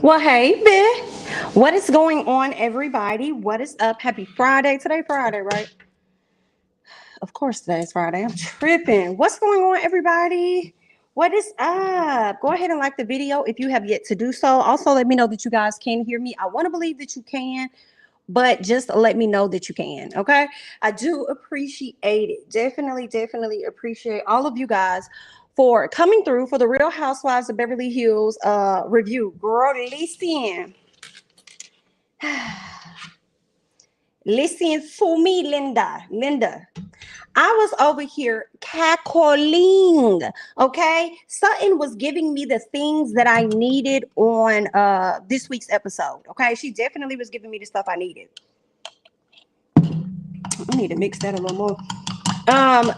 Well, hey, Vic. What is going on, everybody? What is up? Happy Friday. Today, Friday, right? Of course, today is Friday. I'm tripping. What's going on, everybody? What is up? Go ahead and like the video if you have yet to do so. Also, let me know that you guys can hear me. I want to believe that you can, but just let me know that you can. Okay. I do appreciate it. Definitely appreciate all of you guys for coming through for the Real Housewives of Beverly Hills review. Girl, listen. Listen to me, Linda. I was over here cackling. Okay. Sutton was giving me the things that I needed on this week's episode. Okay. She definitely was giving me the stuff I needed. I need to mix that a little more.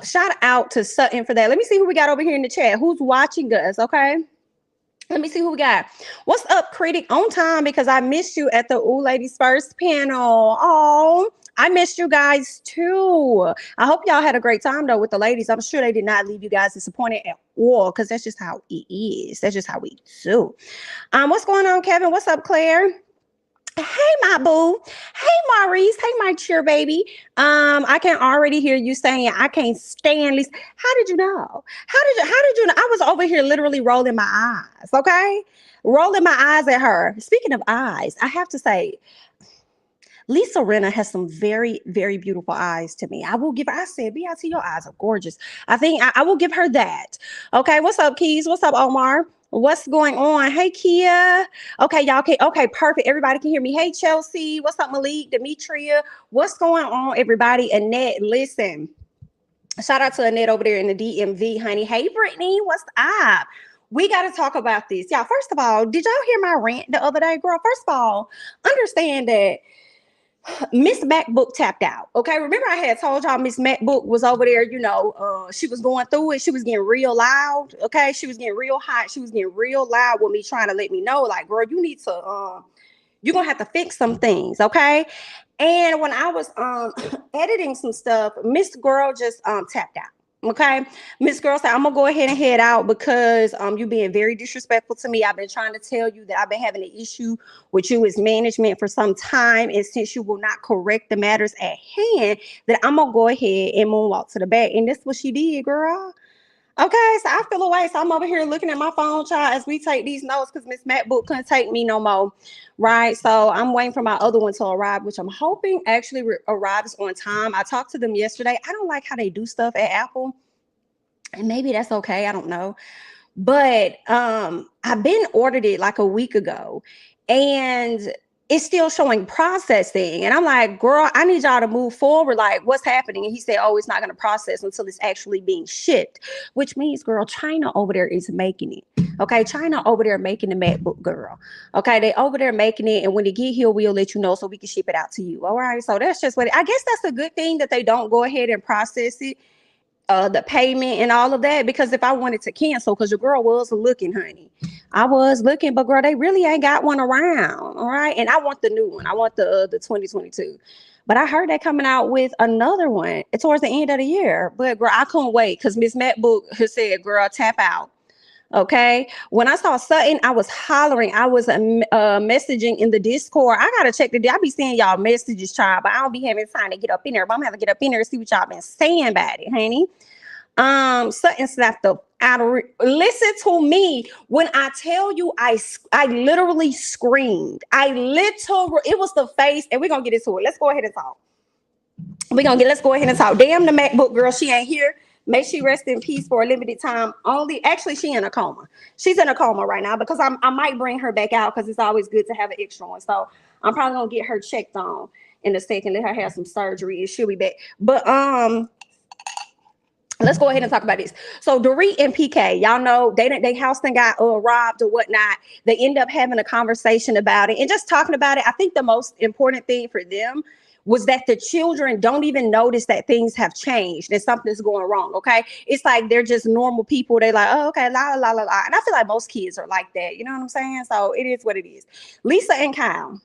Shout out to Sutton for that. Let me see who we got over here in the chat. Who's watching us? Okay. Let me see who we got. What's up, critic? On time, because I missed you at the Ooh Ladies First panel. Oh, I missed you guys too. I hope y'all had a great time though with the ladies. I'm sure they did not leave you guys disappointed at all, because that's just how it is. That's just how we do. What's going on, Kevin? What's up, Claire? Hey, my boo. Hey, Maurice. Hey, my cheer baby. I can already hear you saying I can't stand Lisa. How did you know? How did you know? I was over here literally rolling my eyes, okay? Rolling my eyes at her. Speaking of eyes, I have to say, Lisa Rinna has some very beautiful eyes to me. I will give her, I said, B.I.T., your eyes are gorgeous. I think I will give her that. Okay, what's up, Keys? What's up, Omar? What's going on? Hey, Kia. Okay, y'all can. Okay, perfect. Everybody can hear me. Hey, Chelsea. What's up, Malik? Demetria. What's going on, everybody? Annette, listen. Shout out to Annette over there in the DMV, honey. Hey, Brittany. What's up? We got to talk about this. Y'all, first of all, did y'all hear my rant the other day, girl? First of all, understand that Miss MacBook tapped out. Okay, remember I had told y'all Miss MacBook was over there. She was going through it. She was getting real loud. Okay, she was getting real hot. She was getting real loud with me, trying to let me know, like, girl, you need to, you're gonna have to fix some things. Okay, and when I was editing some stuff, Miss Girl just tapped out. Okay, Miss Girl said, I'm gonna go ahead and head out because you being very disrespectful to me. I've been trying to tell you that I've been having an issue with you as management for some time, and since you will not correct the matters at hand, that I'm gonna go ahead and moonwalk to the back. And that's what she did, girl. Okay, so I feel away. So I'm over here looking at my phone, child, as we take these notes, because Miss MacBook couldn't take me no more. Right. So I'm waiting for my other one to arrive, which I'm hoping actually arrives on time. I talked to them yesterday. I don't like how they do stuff at Apple. And maybe that's okay. I don't know. But I've been ordered it like a week ago. And it's still showing processing. And I'm like, girl, I need y'all to move forward. Like, what's happening? And he said, oh, it's not going to process until it's actually being shipped, which means, girl, China over there is making it. Okay, China over there making the MacBook, girl. Okay, they over there making it. And when they get here, we'll let you know so we can ship it out to you. All right. So that's just what I guess that's a good thing that they don't go ahead and process it. The payment and all of that, because if I wanted to cancel, because your girl was looking, honey, I was looking, but girl, they really ain't got one around. All right, and I want the new one. I want the 2022. But I heard they coming out with another one towards the end of the year. But girl, I couldn't wait because Miss MacBook has said, "Girl, tap out." Okay. When I saw Sutton, I was hollering. I was messaging in the Discord. I gotta check the. I be seeing y'all messages, child, but I don't be having time to get up in there. But I'm gonna have to get up in there and see what y'all been saying about it, honey. Sutton snapped the out of. Listen to me when I tell you, I literally screamed. It was the face, and we're gonna get into it. Let's go ahead and talk. Let's go ahead and talk. Damn, the MacBook girl, she ain't here. May she rest in peace for a limited time only. Actually, she in a coma. She's in a coma right now because I might bring her back out because it's always good to have an extra one. So I'm probably gonna get her checked on in a second, let her have some surgery, and she'll be back. But let's go ahead and talk about this. So Dorit and PK, y'all know they house thing got robbed or whatnot. They end up having a conversation about it and just talking about it. I think the most important thing for them was that the children don't even notice that things have changed and something's going wrong. Okay. It's like they're just normal people. They're like, oh, okay, la la la la. And I feel like most kids are like that. You know what I'm saying? So it is what it is. Lisa and Kyle.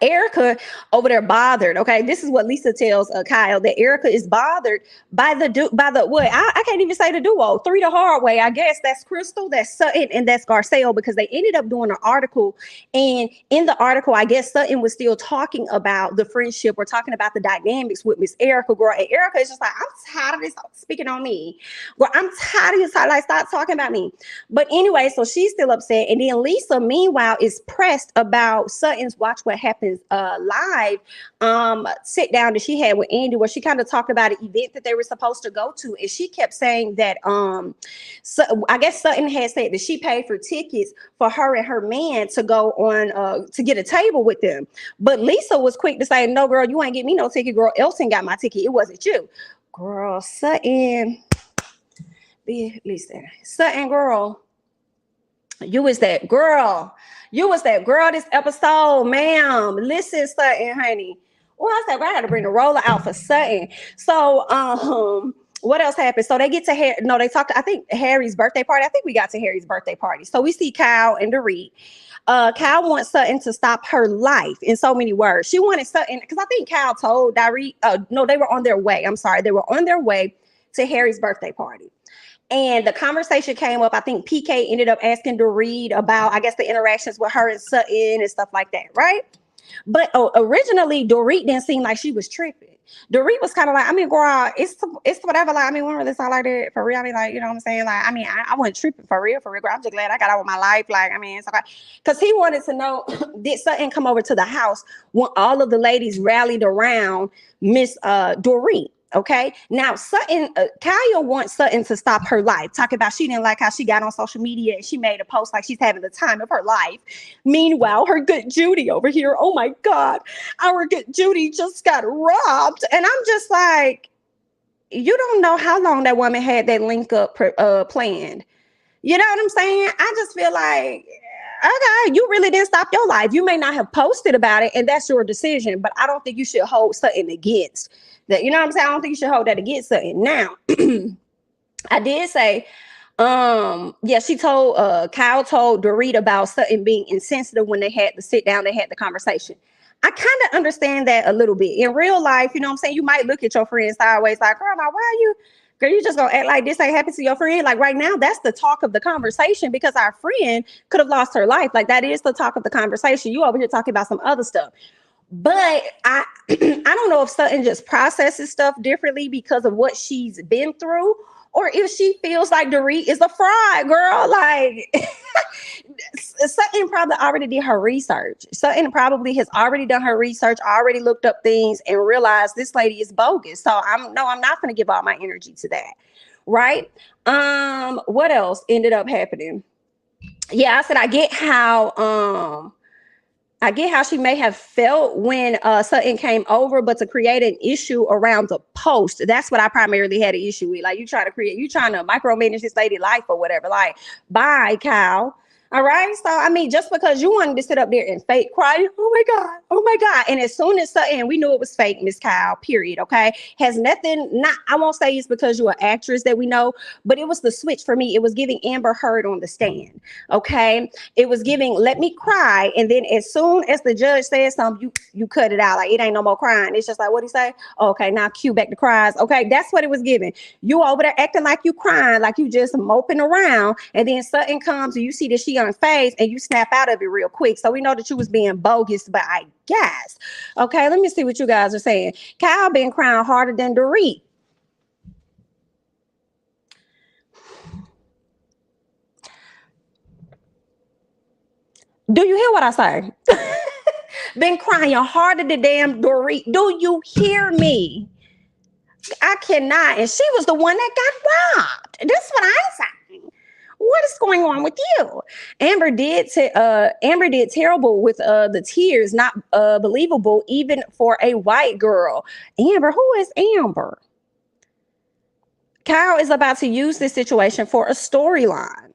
Erika over there bothered. Okay, this is what Lisa tells Kyle, that Erika is bothered by the what I can't even say the duo, three the hard way. I guess that's Crystal, that's Sutton, and that's Garcelle, because they ended up doing an article, and in the article, I guess Sutton was still talking about the friendship or talking about the dynamics with Miss Erika, girl, and Erika is just like, I'm tired of this speaking on me, girl. I'm tired of this. Like, stop talking about me. But anyway, so she's still upset, and then Lisa, meanwhile, is pressed about Sutton's Watch What Happens live sit down that she had with Andy, where she kind of talked about an event that they were supposed to go to, and she kept saying that so I guess Sutton had said that she paid for tickets for her and her man to go on to get a table with them, but Lisa was quick to say, no girl, you ain't get me no ticket, girl. Elton got my ticket, it wasn't you. Girl, Sutton, listen, Sutton, girl, you was that girl. You was that girl this episode, ma'am. Listen, Sutton, honey. Well, I said, I had to bring the roller out for Sutton. So, what else happened? So they get to they talked to, I think, Harry's birthday party. I think we got to Harry's birthday party. So we see Kyle and Dorit. Kyle wants Sutton to stop her life, in so many words. She wanted Sutton, because I think Kyle told Dorit, no, they were on their way. I'm sorry. They were on their way to Harry's birthday party. And the conversation came up. I think PK ended up asking Dorit about, I guess, the interactions with her and Sutton and stuff like that, right? But originally, Dorit didn't seem like she was tripping. Dorit was kind of like, I mean, girl, it's whatever. Like, I mean, we don't really sound like that for real. I mean, like, you know what I'm saying? Like, I mean, I wasn't tripping for real, girl. I'm just glad I got out with my life. Like, I mean, it's okay. Because he wanted to know, did Sutton come over to the house when all of the ladies rallied around Miss Dorit? Okay, now Sutton, Kyle wants Sutton to stop her life, talking about she didn't like how she got on social media and she made a post like she's having the time of her life. Meanwhile, her good Judy over here, oh my God, our good Judy just got robbed. And I'm just like, you don't know how long that woman had that link up planned. You know what I'm saying? I just feel like, okay, you really didn't stop your life. You may not have posted about it, and that's your decision, but I don't think you should hold Sutton against that. You know what I'm saying? I don't think you should hold that against Sutton. Now, I did say, yeah, she told, Kyle told Dorit about Sutton being insensitive when they had to sit down, they had the conversation. I kind of understand that a little bit. In real life, you know what I'm saying? You might look at your friend sideways like, girl, now why are you, girl, you just gonna act like this ain't happened to your friend? Like right now, that's the talk of the conversation, because our friend could have lost her life. Like that is the talk of the conversation. You over here talking about some other stuff. But I don't know if Sutton just processes stuff differently because of what she's been through, or if she feels like Dorit is a fraud, girl. Like Sutton probably already did her research. Sutton probably has already done her research, already looked up things and realized this lady is bogus. So I'm not going to give all my energy to that. Right. What else ended up happening? Yeah, I said I get how she may have felt when Sutton came over, but to create an issue around the post, that's what I primarily had an issue with. Like you trying to micromanage this lady life or whatever. Like, bye, Kyle. All right. So, I mean, just because you wanted to sit up there and fake cry, oh my God. And as soon as Sutton, we knew it was fake, Miss Kyle, period. Okay. Has nothing, I won't say it's because you're an actress that we know, but it was the switch for me. It was giving Amber Heard on the stand. Okay. It was giving, let me cry. And then as soon as the judge says something, you cut it out. Like it ain't no more crying. It's just like, what'd he say? Okay. Now cue back the cries. Okay. That's what it was giving. You over there acting like you crying, like you just moping around. And then Sutton comes and you see that she unfazed and you snap out of it real quick. So we know that you was being bogus, but I guess. Okay, let me see what you guys are saying. Kyle been crying harder than Dorit. Do you hear what I say? Been crying harder than damn Dorit. Do you hear me? I cannot. And she was the one that got robbed. That's what I'm saying. What is going on with you? Amber did terrible with the tears, not believable even for a white girl. Amber, who is Amber? Kyle is about to use this situation for a storyline.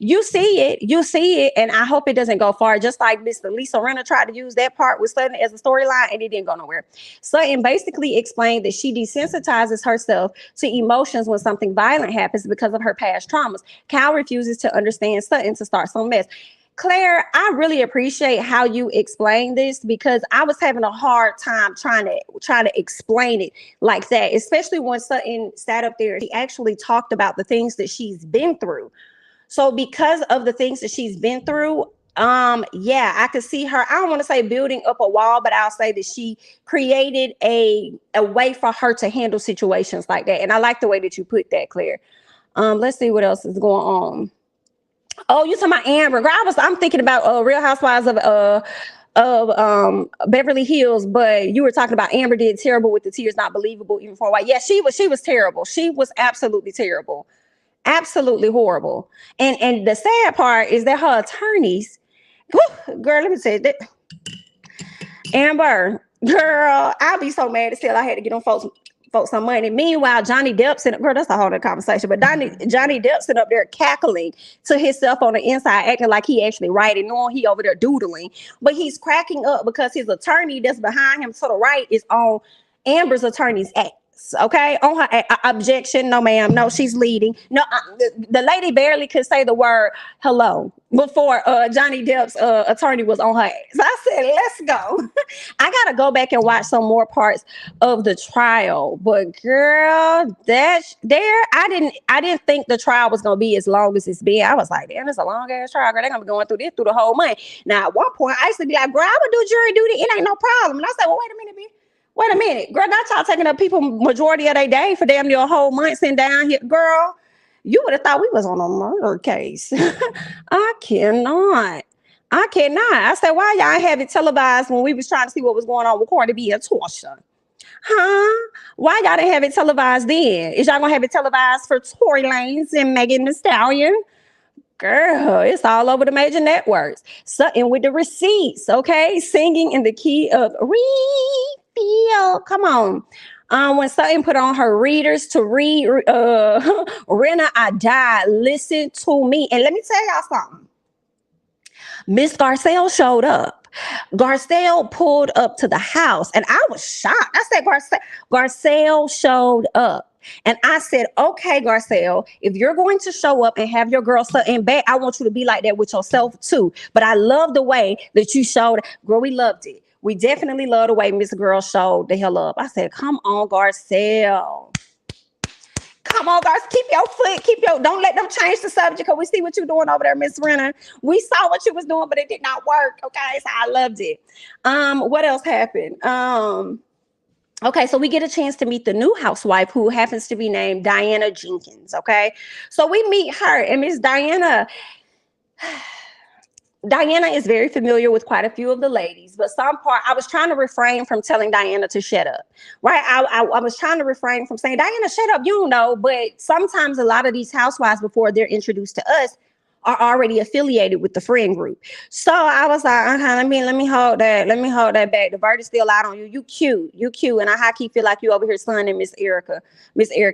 You see it, and I hope it doesn't go far. Just like Mr. Lisa Rinna tried to use that part with Sutton as a storyline, and it didn't go nowhere. Sutton basically explained that she desensitizes herself to emotions when something violent happens because of her past traumas. Kyle refuses to understand Sutton to start some mess. Claire, I really appreciate how you explain this, because I was having a hard time trying to explain it like that, especially when Sutton sat up there. She actually talked about the things that she's been through. So because of the things that she's been through, yeah, I could see her. I don't want to say building up a wall, but I'll say that she created a way for her to handle situations like that. And I like the way that you put that, Claire. Let's see what else is going on. Oh, you talking about Amber? Girl, I'm thinking about Real Housewives of Beverly Hills, but you were talking about Amber did terrible with the tears, not believable even for a while. Yeah, she was terrible. She was absolutely terrible. Absolutely horrible. And the sad part is that her attorneys, whew, girl, let me say that Amber, girl, I'll be so mad as hell. I had to get on folks some money. Meanwhile, Johnny Depp's in, girl, that's a whole other conversation. But Johnny Depp's sitting up there cackling to himself on the inside, acting like he actually writing, knowing he over there doodling. But he's cracking up because his attorney that's behind him to the right is on Amber's attorney's act. Okay, on her objection, no ma'am, no, she's leading. No, the lady barely could say the word hello before Johnny Depp's attorney was on her ass. So I said, let's go. I gotta go back and watch some more parts of the trial, but girl, I didn't think the trial was gonna be as long as it's been. I was like, damn, it's a long ass trial, girl. They're gonna be going through this through the whole month. Now at one point I used to be like, girl, I would do jury duty, it ain't no problem. And I said, well, wait a minute, girl, that's y'all taking up people majority of their day for damn near a whole month sitting down here. Girl, you would have thought we was on a murder case. I cannot. I said, why y'all have it televised when we was trying to see what was going on with Cardi B and Torsha? Huh? Why y'all didn't have it televised then? Is y'all gonna have it televised for Tory Lanez and Megan Thee Stallion? Girl, it's all over the major networks. Sutton with the receipts, okay? Singing in the key of refill. Come on. When Sutton put on her readers to read Rinna, I Died, Listen to Me. And let me tell y'all something. Miss Garcelle showed up. Garcelle pulled up to the house and I was shocked. I said, Garcelle showed up. And I said, okay, Garcelle, if you're going to show up and have your girl Sutton back, I want you to be like that with yourself too. But I love the way that you showed. Girl, we loved it. We definitely love the way Miss Girl showed the hell up. I said, come on, Garcelle. Come on, guys, don't let them change the subject, because we see what you're doing over there, Miss Rinna. We saw what you was doing, but it did not work. Okay, so I loved it. What else happened? Okay, so we get a chance to meet the new housewife, who happens to be named Diana Jenkins, okay? So we meet her, and Miss Diana is very familiar with quite a few of the ladies, but I was trying to refrain from telling Diana to shut up, right? I was trying to refrain from saying, Diana, shut up, you don't know, but sometimes a lot of these housewives, before they're introduced to us, are already affiliated with the friend group. So I was like, let me hold that back. The bird is still out on you. You cute. And I high key feel like you over here sunning Miss Erika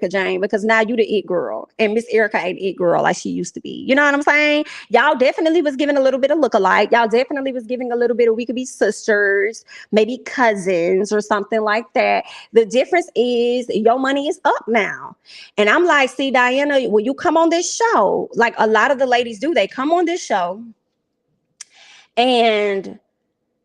Jayne, because now you the it girl, and Miss Erika ain't it girl like she used to be. You know what I'm saying? Y'all definitely was giving a little bit of lookalike. Y'all definitely was giving a little bit of, we could be sisters, maybe cousins or something like that. The difference is your money is up now. And I'm like, see, Diana, when you come on this show, like a lot of the ladies do, they come on this show and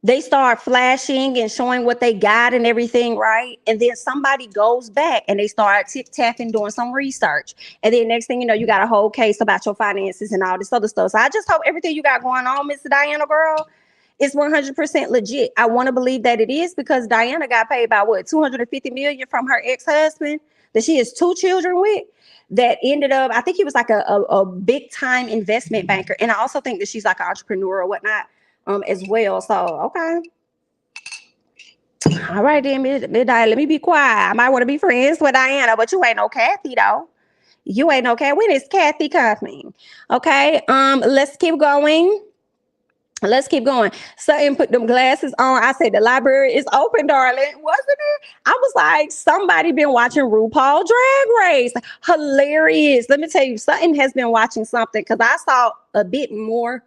they start flashing and showing what they got and everything, right? And then somebody goes back and they start tip-tapping, doing some research. And then next thing you know, you got a whole case about your finances and all this other stuff. So I just hope everything you got going on, Mr. Diana, girl, is 100% legit. I want to believe that it is, because Diana got paid by what, $250 million from her ex-husband that she has 2 children with. That ended up, I think he was like a big time investment banker. And I also think that she's like an entrepreneur or whatnot as well. So, okay. All right, then, let me be quiet. I might want to be friends with Diana, but you ain't no Kathy, though. You ain't no Kathy. When is Kathy coming? Okay, let's keep going. Sutton put them glasses on. I said, the library is open, darling. Wasn't it? I was like, somebody been watching RuPaul Drag Race. Hilarious. Let me tell you, Sutton has been watching something, because I saw a bit more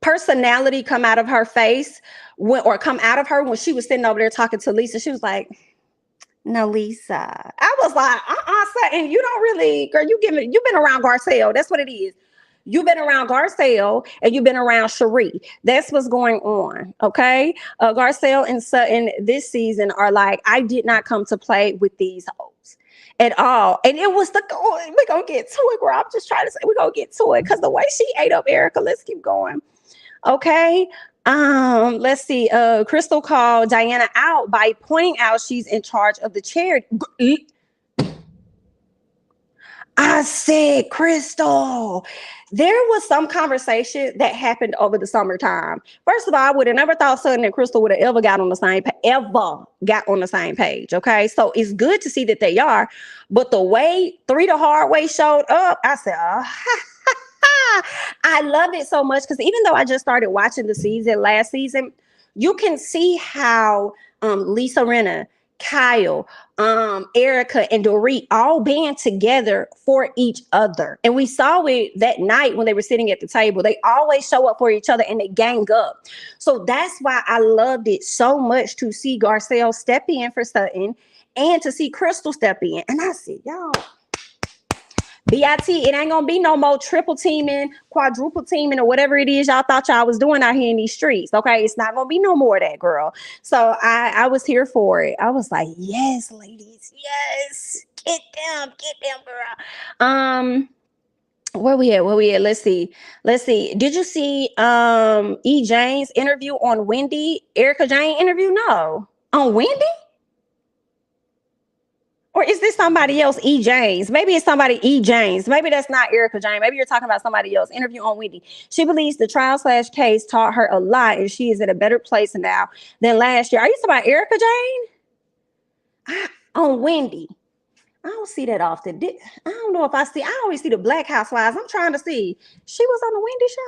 personality come out of her face when she was sitting over there talking to Lisa. She was like, no, Lisa. I was like, Sutton, you don't really, girl, you've been around Garcelle. That's what it is. You've been around Garcelle and you've been around Cherie. That's what's going on. Okay. Garcelle and Sutton this season are like, I did not come to play with these hoes at all. And it was we're gonna get to it, girl. I'm just trying to say we're gonna get to it because the way she ate up Erika. Let's keep going. Okay. Let's see. Crystal called Diana out by pointing out she's in charge of the charity. I said, Crystal, there was some conversation that happened over the summertime. First of all, I would have never thought Sutton and Crystal would have ever got on the same page. Okay, so it's good to see that they are, but the way Three the Hard Way showed up, I said, I love it so much because even though I just started watching the season last season, you can see how Lisa Rinna, Kyle, Erika, and Dorit all band together for each other. And we saw it that night when they were sitting at the table. They always show up for each other and they gang up. So that's why I loved it so much to see Garcelle step in for Sutton and to see Crystal step in. And I said, y'all, BIT, it ain't gonna be no more triple teaming, quadruple teaming, or whatever it is y'all thought y'all was doing out here in these streets. Okay, it's not gonna be no more of that, girl. So I was here for it. I was like, yes, ladies, yes, get them, girl. Where we at? Let's see. Did you see Jayne's interview on Wendy? Erika Jayne interview? No, on Wendy. Or is this somebody else, Jayne's? Maybe it's somebody, Jayne's. Maybe that's not Erika Jayne. Maybe you're talking about somebody else. Interview on Wendy. She believes the trial/case taught her a lot and she is in a better place now than last year. Are you talking about Erika Jayne? On Wendy. I don't see that often. I don't know if I always see the Black Housewives. I'm trying to see. She was on the Wendy show.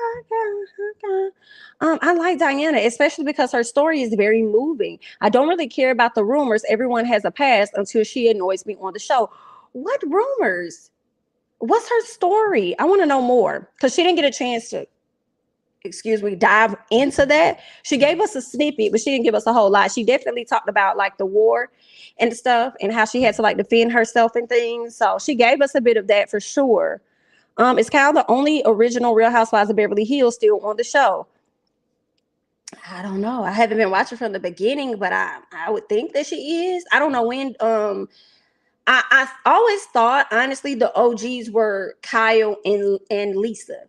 Okay. I like Diana, especially because her story is very moving. I don't really care about the rumors. Everyone has a past until she annoys me on the show. What rumors? What's her story? I want to know more because she didn't get a chance to, dive into that. She gave us a snippet, but she didn't give us a whole lot. She definitely talked about like the war and stuff and how she had to like defend herself and things. So she gave us a bit of that for sure. Is Kyle the only original Real Housewives of Beverly Hills still on the show? I don't know. I haven't been watching from the beginning, but I would think that she is. I don't know when. I always thought, honestly, the OGs were Kyle and Lisa,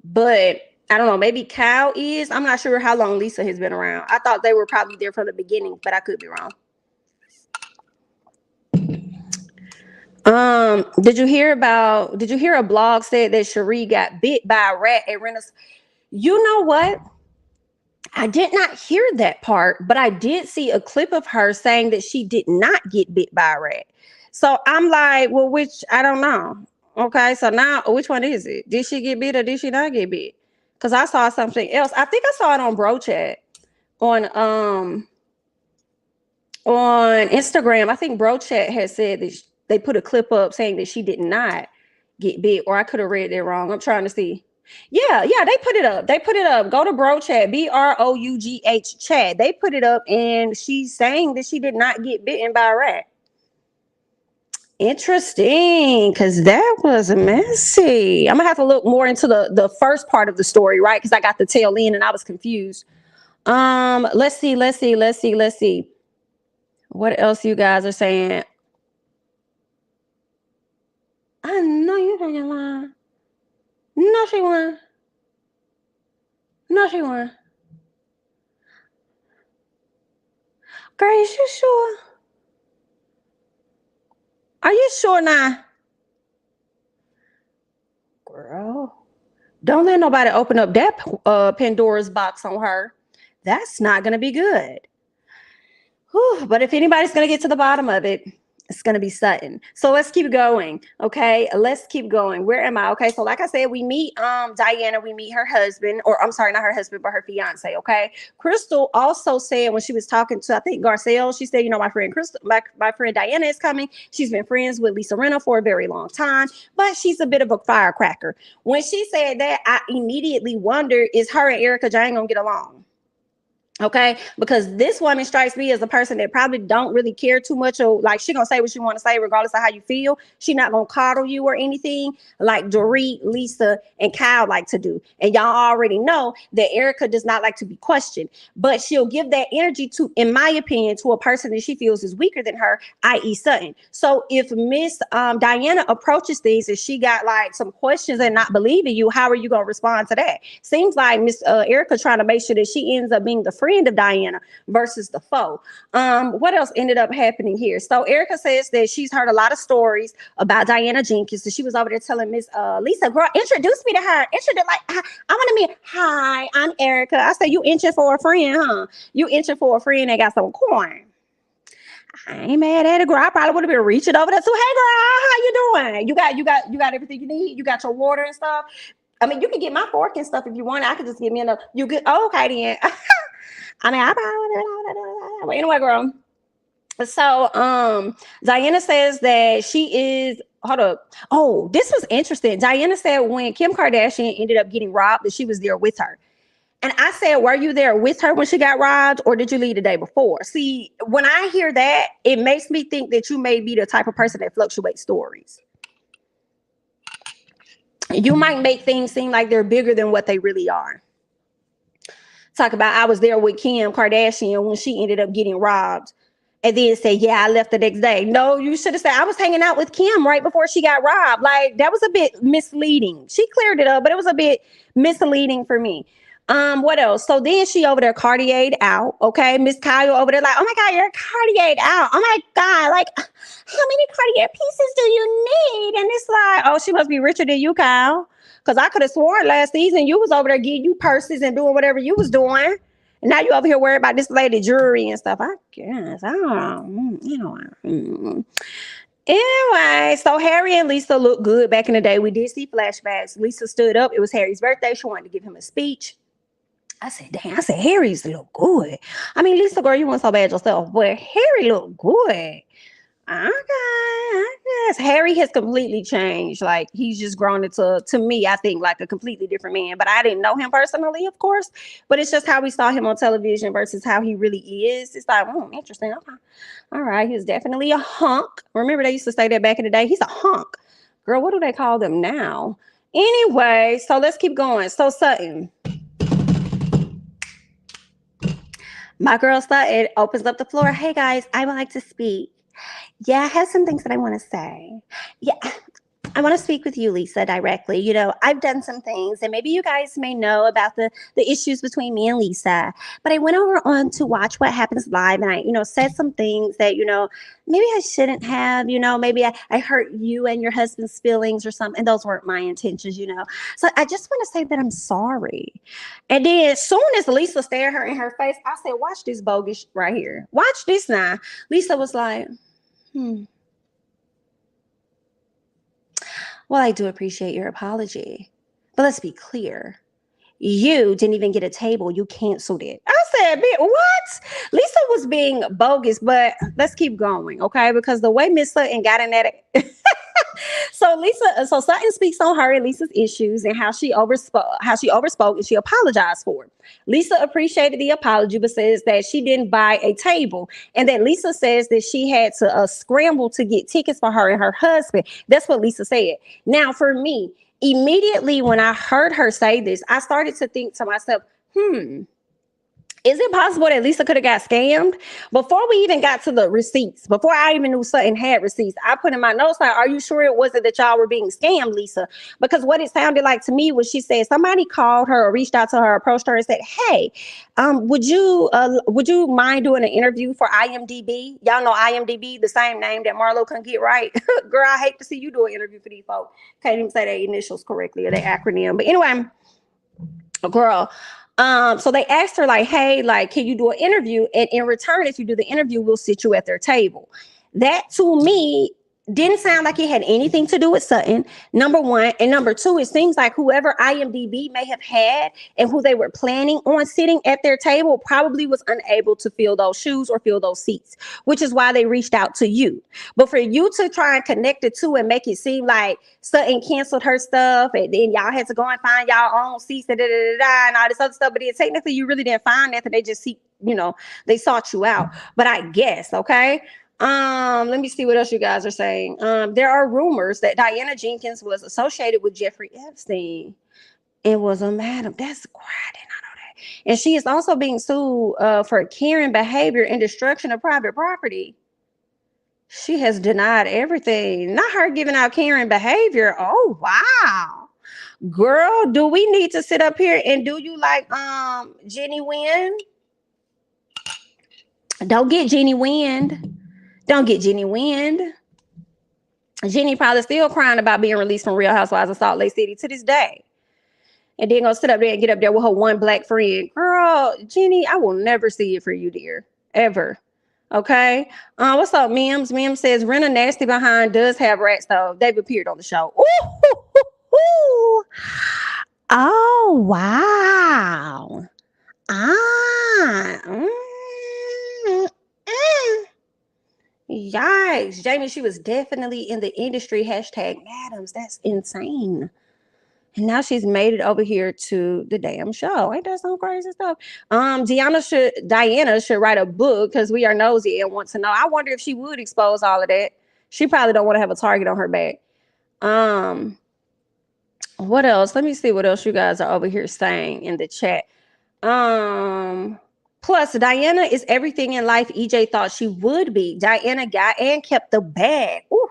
but I don't know. Maybe Kyle is. I'm not sure how long Lisa has been around. I thought they were probably there from the beginning, but I could be wrong. Did you hear a blog said that Cherie got bit by a rat at Rinna's? You know what? I did not hear that part, but I did see a clip of her saying that she did not get bit by a rat. So I'm like, well, I don't know. Okay, so now which one is it? Did she get bit or did she not get bit? Because I saw something else. I think I saw it on RHOBH on Instagram. I think RHOBH had said that they put a clip up saying that she did not get bit, or I could have read it wrong. I'm trying to see. Yeah, they put it up. Go to RHOBH, BROUGH chat. They put it up, and she's saying that she did not get bitten by a rat. Interesting, because that was messy. I'm gonna have to look more into the first part of the story, right? Because I got the tail end and I was confused. Let's see. What else you guys are saying? I know you fucking lying. No, she won. Girl, is you sure? Are you sure now? Girl, don't let nobody open up that Pandora's box on her. That's not going to be good. Whew, but if anybody's going to get to the bottom of it, it's going to be Sutton. So let's keep going. Okay, let's keep going. Where am I? Okay, so like I said, we meet Diana. We meet her husband, or I'm sorry, not her husband, but her fiance. Okay, Crystal also said when she was talking to, I think, Garcelle, she said, you know, my friend Crystal, my friend Diana is coming. She's been friends with Lisa Rinna for a very long time, but she's a bit of a firecracker. When she said that, I immediately wondered, is her and Erika Jayne gonna get along? Okay, because this woman strikes me as a person that probably don't really care too much, or like she gonna say what she want to say regardless of how you feel. She not gonna coddle you or anything like Dorit, Lisa, and Kyle like to do. And y'all already know that Erika does not like to be questioned, but she'll give that energy to, in my opinion, to a person that she feels is weaker than her, i.e. Sutton. So if Miss Diana approaches things and she got like some questions and not believing you, how are you gonna respond to that? Seems like Miss Erika trying to make sure that she ends up being the friend of Diana versus the foe. What else ended up happening here? So Erika says that she's heard a lot of stories about Diana Jenkins. So she was over there telling Miss Lisa, girl, introduce me to her. Introduce, like, I want to meet. Hi, I'm Erika. I said, you inching for a friend, huh? You inching for a friend that got some corn. I ain't mad at it, girl. I probably would have been reaching over there too. Hey, girl, how you doing? You got everything you need. You got your water and stuff. I mean, you can get my fork and stuff if you want. I could just give me enough. You good? Oh, okay, then. I mean, but anyway, girl. So, Diana says that she is. Hold up. Oh, this was interesting. Diana said when Kim Kardashian ended up getting robbed, that she was there with her. And I said, were you there with her when she got robbed, or did you leave the day before? See, when I hear that, it makes me think that you may be the type of person that fluctuates stories. You might make things seem like they're bigger than what they really are. Talk about, I was there with Kim Kardashian when she ended up getting robbed, and then say, yeah, I left the next day. No, you should have said, I was hanging out with Kim right before she got robbed. Like, that was a bit misleading. She cleared it up, but it was a bit misleading for me. What else? So then she over there Cartiered out. Okay, Miss Kyle over there like, oh my God, you're Cartiered out. Oh my God, like, how many Cartier pieces do you need? And it's like, oh, she must be richer than you, Kyle. Because I could have sworn last season you was over there getting you purses and doing whatever you was doing. And now you over here worried about this lady jewelry and stuff. I guess. I don't know. Anyway, so Harry and Lisa looked good back in the day. We did see flashbacks. Lisa stood up. It was Harry's birthday. She wanted to give him a speech. I said, damn, I said, Harry's look good. I mean, Lisa, girl, you weren't so bad yourself, but Harry looked good. Okay, I guess Harry has completely changed. Like, he's just grown into, to me, I think, like a completely different man. But I didn't know him personally, of course. But it's just how we saw him on television versus how he really is. It's like, interesting. Okay. All right. He's definitely a hunk. Remember, they used to say that back in the day. He's a hunk. Girl, what do they call them now? Anyway, so let's keep going. So Sutton. My girl Sutton opens up the floor. Hey, guys, I would like to speak. Yeah, I have some things that I want to say. Yeah, I want to speak with you, Lisa, directly. You know, I've done some things, and maybe you guys may know about the issues between me and Lisa. But I went over on to watch What Happens Live, and I, said some things that, maybe I shouldn't have. Maybe I hurt you and your husband's feelings or something. And those weren't my intentions, So I just want to say that I'm sorry. And then as soon as Lisa stared her in her face, I said, watch this bogus right here. Watch this now. Lisa was like, well, I do appreciate your apology, but let's be clear. You didn't even get a table. You canceled it. I said, what? Lisa was being bogus, but let's keep going, okay? Because the way Miss Sutton got in that... So Sutton speaks on her and Lisa's issues and how she overspoke and she apologized for it. Lisa appreciated the apology, but says that she didn't buy a table. And then Lisa says that she had to scramble to get tickets for her and her husband. That's what Lisa said. Now, for me, immediately when I heard her say this, I started to think to myself, is it possible that Lisa could have got scammed? Before we even got to the receipts, before I even knew Sutton had receipts, I put in my notes, like, are you sure it wasn't that y'all were being scammed, Lisa? Because what it sounded like to me was she said somebody called her or reached out to her, approached her and said, hey, would you mind doing an interview for IMDb? Y'all know IMDb, the same name that Marlo couldn't get right. Girl, I hate to see you do an interview for these folks. Can't even say their initials correctly or their acronym. But anyway, girl, so they asked her, like, hey, like, can you do an interview? And in return, if you do the interview, we'll sit you at their table. That to me didn't sound like it had anything to do with Sutton, number one. And number two, it seems like whoever IMDb may have had and who they were planning on sitting at their table probably was unable to fill those shoes or fill those seats, which is why they reached out to you. But for you to try and connect the two and make it seem like Sutton canceled her stuff and then y'all had to go and find y'all own seats and all this other stuff, but then technically you really didn't find nothing. They just they sought you out. But I guess, okay. Let me see what else you guys are saying. There are rumors that Diana Jenkins was associated with Jeffrey Epstein and was a madam. That's why I did not know that. And she is also being sued for Karen behavior and destruction of private property. She has denied everything. Not her giving out Karen behavior. Oh, wow. Girl, do we need to sit up here and do you like Jenny Wind? Don't get Jenny Wind. Don't get Jenny Wind. Jenny probably still crying about being released from Real Housewives of Salt Lake City to this day. And then gonna sit up there and get up there with her one black friend. Girl, Jenny, I will never see it for you, dear. Ever. Okay. What's up, Mims? Mims says Rinna Nasty Behind does have rats, though. They've appeared on the show. Ooh, ooh, ooh, ooh. Oh, wow. Yikes. Jamie, she was definitely in the industry. #Madams. That's insane. And now she's made it over here to the damn show. Ain't that some crazy stuff? Diana should write a book because we are nosy and want to know. I wonder if she would expose all of that. She probably don't want to have a target on her back. What else? Let me see what else you guys are over here saying in the chat. Plus, Diana is everything in life EJ thought she would be. Diana got and kept the bag. Ooh.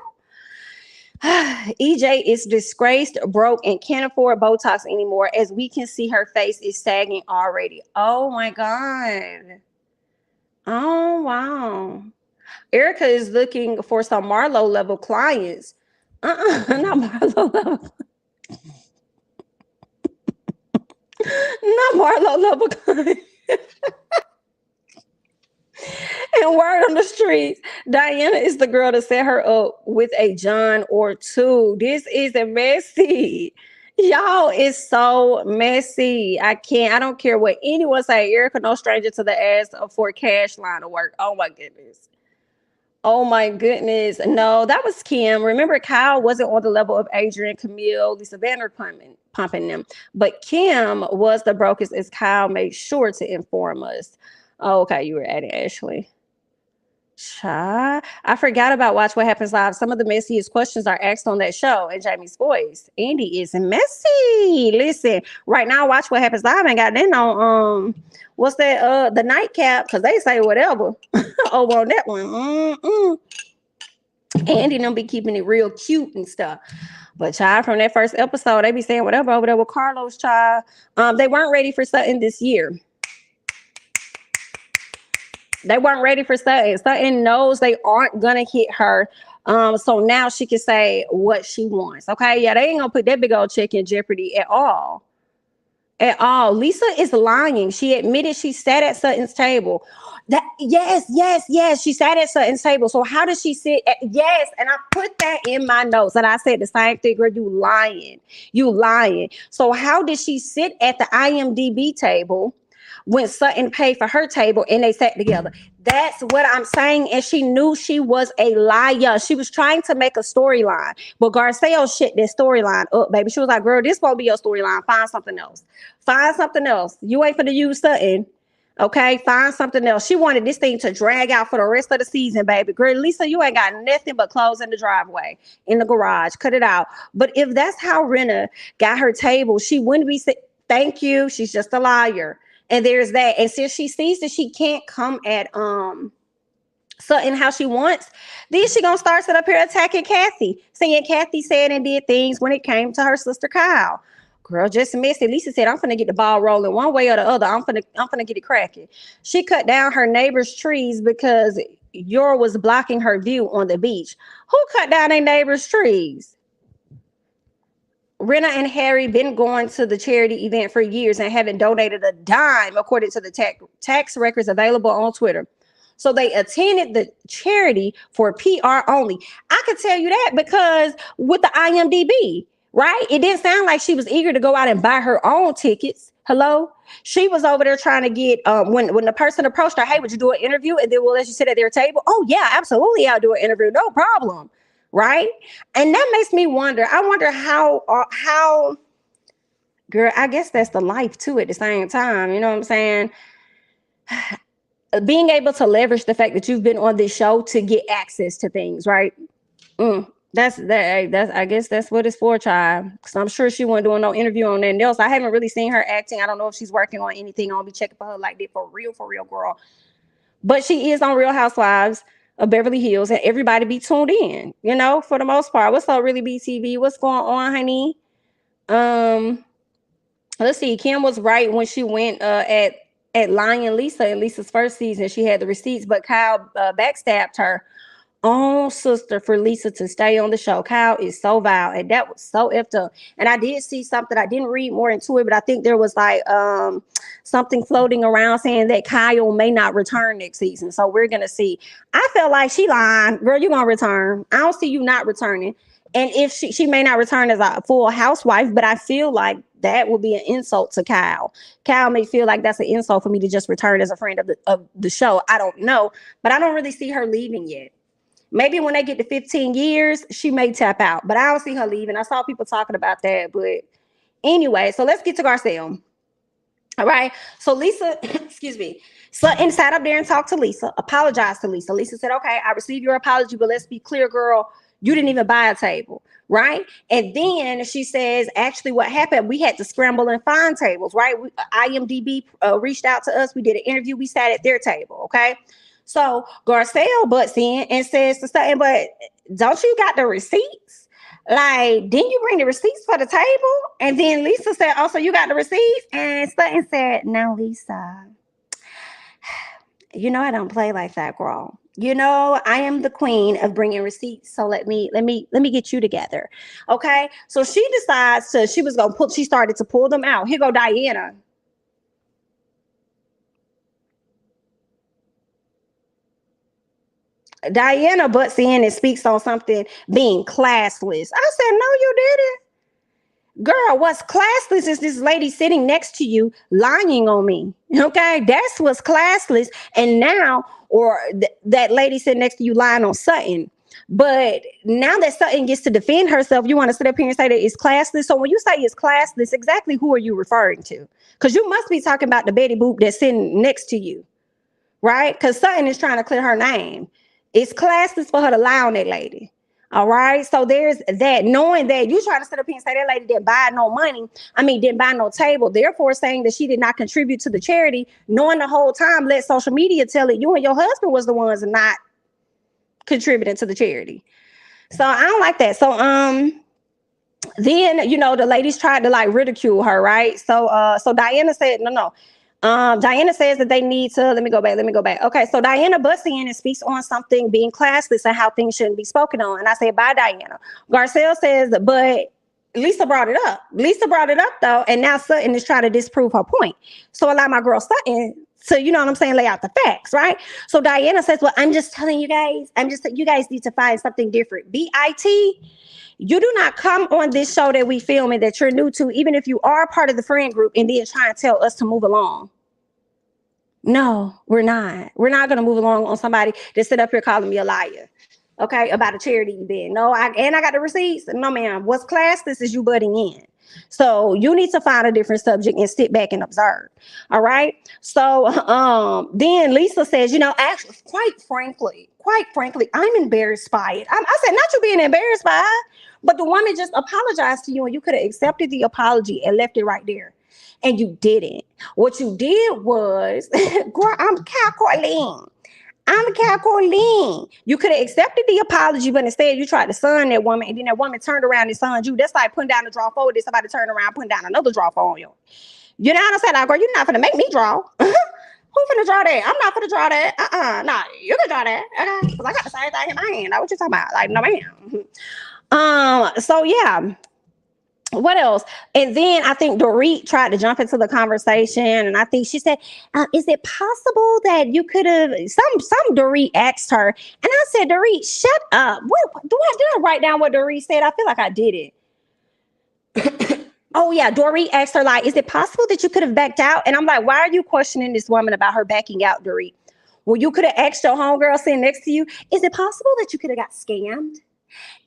EJ is disgraced, broke, and can't afford Botox anymore. As we can see, her face is sagging already. Oh my God. Oh, wow. Erika is looking for some Marlo level clients. Not Marlo level. Not Marlo level clients. And word on the streets, Diana is the girl to set her up with a John or two. This is a messy. Y'all is so messy. I don't care what anyone say. Erika, no stranger to the ass for cash line of work. Oh my goodness. Oh my goodness. No, that was Kim. Remember, Kyle wasn't on the level of Adrian, Camille, Lisa Vanderpump pumping them. But Kim was the brokest, as Kyle made sure to inform us. Oh, okay, you were at it, Ashley. I forgot about Watch What Happens Live. Some of the messiest questions are asked on that show in Jamie's voice. Andy is messy. Listen, right now, Watch What Happens Live ain't got that on what's that? The nightcap, because they say whatever over on that one. Andy don't be keeping it real cute and stuff. But child, from that first episode, they be saying whatever over there with Carlos, child. They weren't ready for Sutton this year. They weren't ready for Sutton. Sutton knows they aren't gonna hit her. So now she can say what she wants. Okay. Yeah, they ain't gonna put that big old check in jeopardy at all. At all. Lisa is lying. She admitted she sat at Sutton's table. Yes. She sat at Sutton's table. So how does she sit at yes? And I put that in my notes. And I said the same thing, girl. You lying. So how did she sit at the IMDb table when Sutton paid for her table and they sat together? That's what I'm saying. And she knew she was a liar. She was trying to make a storyline, but Garcelle shit that storyline up, baby. She was like, girl, this won't be your storyline. Find something else. You ain't finna use Sutton. Okay, find something else. She wanted this thing to drag out for the rest of the season, baby. Girl, Lisa, you ain't got nothing but clothes in the driveway, in the garage. Cut it out. But if that's how Rinna got her table, she wouldn't be thank you. She's just a liar. And there's that. And since she sees that she can't come at Sutton how she wants, then she gonna start sitting up here attacking Kathy, saying Kathy said and did things when it came to her sister Kyle. Girl, just missed it. Lisa said, I'm finna get the ball rolling one way or the other. I'm finna get it cracking. She cut down her neighbor's trees because Yor was blocking her view on the beach. Who cut down their neighbor's trees? Rinna and Harry been going to the charity event for years and haven't donated a dime, according to the tax records available on Twitter. So they attended the charity for PR only. I could tell you that because with the IMDb, right? It didn't sound like she was eager to go out and buy her own tickets. Hello? She was over there trying to get, when the person approached her, hey, would you do an interview? And then we'll let you sit at their table. Oh yeah, absolutely. I'll do an interview. No problem. Right? And that makes me wonder. I wonder how, girl, I guess that's the life too at the same time. You know what I'm saying? being able to leverage the fact that you've been on this show to get access to things, right? That's I guess that's what it's for, child. Because I'm sure she wasn't doing no interview on anything else. I haven't really seen her acting. I don't know if she's working on anything. I'll be checking for her like that for real, girl. But she is on Real Housewives of Beverly Hills, and everybody be tuned in, you know, for the most part. What's up, Really BTV? What's going on, honey? Let's see. Kim was right when she went at lying Lisa in Lisa's first season. She had the receipts, but Kyle backstabbed her own sister for Lisa to stay on the show. Kyle is so vile, and that was so effed up. And I did see something. I didn't read more into it, but I think there was like something floating around saying that Kyle may not return next season. So we're gonna see. I felt like she lying. Girl, you gonna return. I don't see you not returning. And if she may not return as a full housewife, but I feel like that would be an insult to Kyle. Kyle may feel like that's an insult for me to just return as a friend of the show. I don't know, but I don't really see her leaving yet. Maybe when they get to 15 years, she may tap out, but I don't see her leaving. I saw people talking about that, but anyway, so let's get to Garcelle. All right. So Lisa, excuse me, Sutton sat up there and talked to Lisa, apologized to Lisa. Lisa said, okay, I received your apology, but let's be clear, girl. You didn't even buy a table, right? And then she says, actually, what happened, we had to scramble and find tables, right? IMDb reached out to us. We did an interview. We sat at their table, okay? So Garcelle butts in and says to Sutton, but don't you got the receipts? Like, didn't you bring the receipts for the table? And then Lisa said, oh, so you got the receipts? And Sutton said, no, Lisa, you know I don't play like that, girl. You know, I am the queen of bringing receipts. So let me get you together. Okay. So she decides she started to pull them out. Here go Diana. Diana butts in and speaks on something being classless. I said, no, you didn't. Girl, what's classless is this lady sitting next to you lying on me. Okay, that's what's classless. And now, that lady sitting next to you lying on Sutton. But now that Sutton gets to defend herself, you want to sit up here and say that it's classless. So when you say it's classless, exactly who are you referring to? Because you must be talking about the Betty Boop that's sitting next to you, right? Because Sutton is trying to clear her name. It's classless for her to lie on that lady. All right. So there's that, knowing that you try to sit up here and say that lady didn't buy no table, therefore saying that she did not contribute to the charity, knowing the whole time, let social media tell it you and your husband was the ones not contributing to the charity. So I don't like that. So then, you know, the ladies tried to like ridicule her, right? So Diana said, no. Diana says that they need to, let me go back. Okay, so Diana busts in and speaks on something being classless and how things shouldn't be spoken on. And I say, bye, Diana. Garcelle says, but Lisa brought it up. Lisa brought it up, though, and now Sutton is trying to disprove her point. So allow my girl Sutton to, you know what I'm saying, lay out the facts, right? So Diana says, well, I'm just telling you guys, you guys need to find something different. BIT. You do not come on this show that we film and that you're new to, even if you are part of the friend group, and then try and tell us to move along. No, we're not. We're not going to move along on somebody that sit up here calling me a liar, okay, about a charity event. No, I got the receipts. No, ma'am. What's classless is you butting in. So you need to find a different subject and sit back and observe. All right. So then Lisa says, you know, actually, quite frankly, I'm embarrassed by it. I said, not you being embarrassed by it, but the woman just apologized to you and you could have accepted the apology and left it right there. And you didn't. What you did was, girl, I'm Cal Corleen. You could have accepted the apology, but instead you tried to sun that woman, and then that woman turned around and sunned you. That's like putting down a draw forward, then somebody turned around, putting down another draw for you. You know what I'm saying? Like, girl, you're not gonna make me draw. Who finna draw that? I'm not finna draw that. Nah, you can draw that. Okay, because I got the same thing in my hand. Like, what you talking about? Like, no, ma'am. So yeah. What else? And then I think Dorit tried to jump into the conversation, and I think she said, is it possible that you could have, some Dorit asked her, and I said, Dorit, shut up. What did I write down what Dorit said? I feel like I did it. Oh yeah, Dorit asked her, like, is it possible that you could have backed out? And I'm like, why are you questioning this woman about her backing out, Dorit? Well, you could have asked your homegirl sitting next to you, is it possible that you could have got scammed?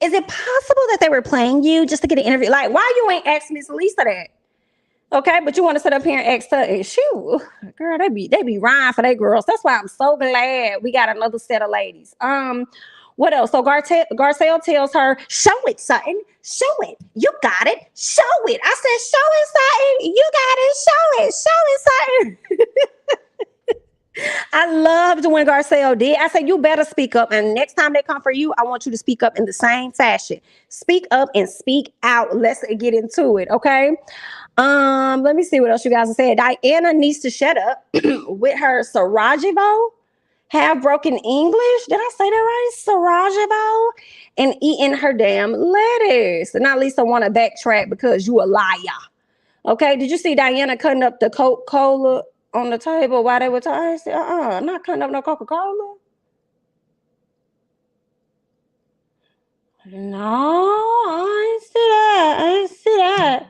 Is it possible that they were playing you just to get an interview? Like, why you ain't asked Miss Lisa that? Okay, but you want to sit up here and ask Sutton, shoot, girl, they be rhyme for they girls. That's why I'm so glad we got another set of ladies. What else? So Garcelle tells her, show it, Sutton. Show it. You got it. Show it. I said, show it, Sutton. You got it. Show it. Show it, Sutton. I loved when Garcelle did. I said, you better speak up. And next time they come for you, I want you to speak up in the same fashion. Speak up and speak out. Let's get into it. Okay. Let me see what else you guys are saying. Diana needs to shut up with her Sarajevo. Have broken English. Did I say that right? Sarajevo. And eating her damn lettuce. And now Lisa want to backtrack because you a liar. Okay. Did you see Diana cutting up the Coca-Cola on the table while they were talking? I said, I'm not cutting up no Coca-Cola. No, I ain't see that. I ain't see that.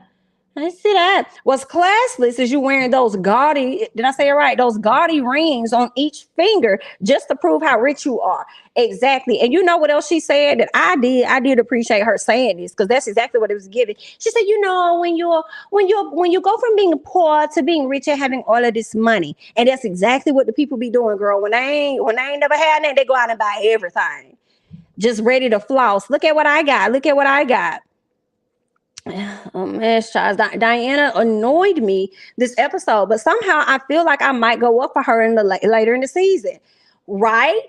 I see that. What's classless is you wearing those gaudy, did I say it right? Those gaudy rings on each finger just to prove how rich you are. Exactly. And you know what else she said that I did appreciate her saying this because that's exactly what it was giving. She said, you know, when you go from being poor to being rich and having all of this money. And that's exactly what the people be doing, girl. When they ain't never had nothing, they go out and buy everything. Just ready to floss. Look at what I got. Look at what I got. Oh man, Charles, Diana annoyed me this episode, but somehow I feel like I might go up for her in the later in the season. Right?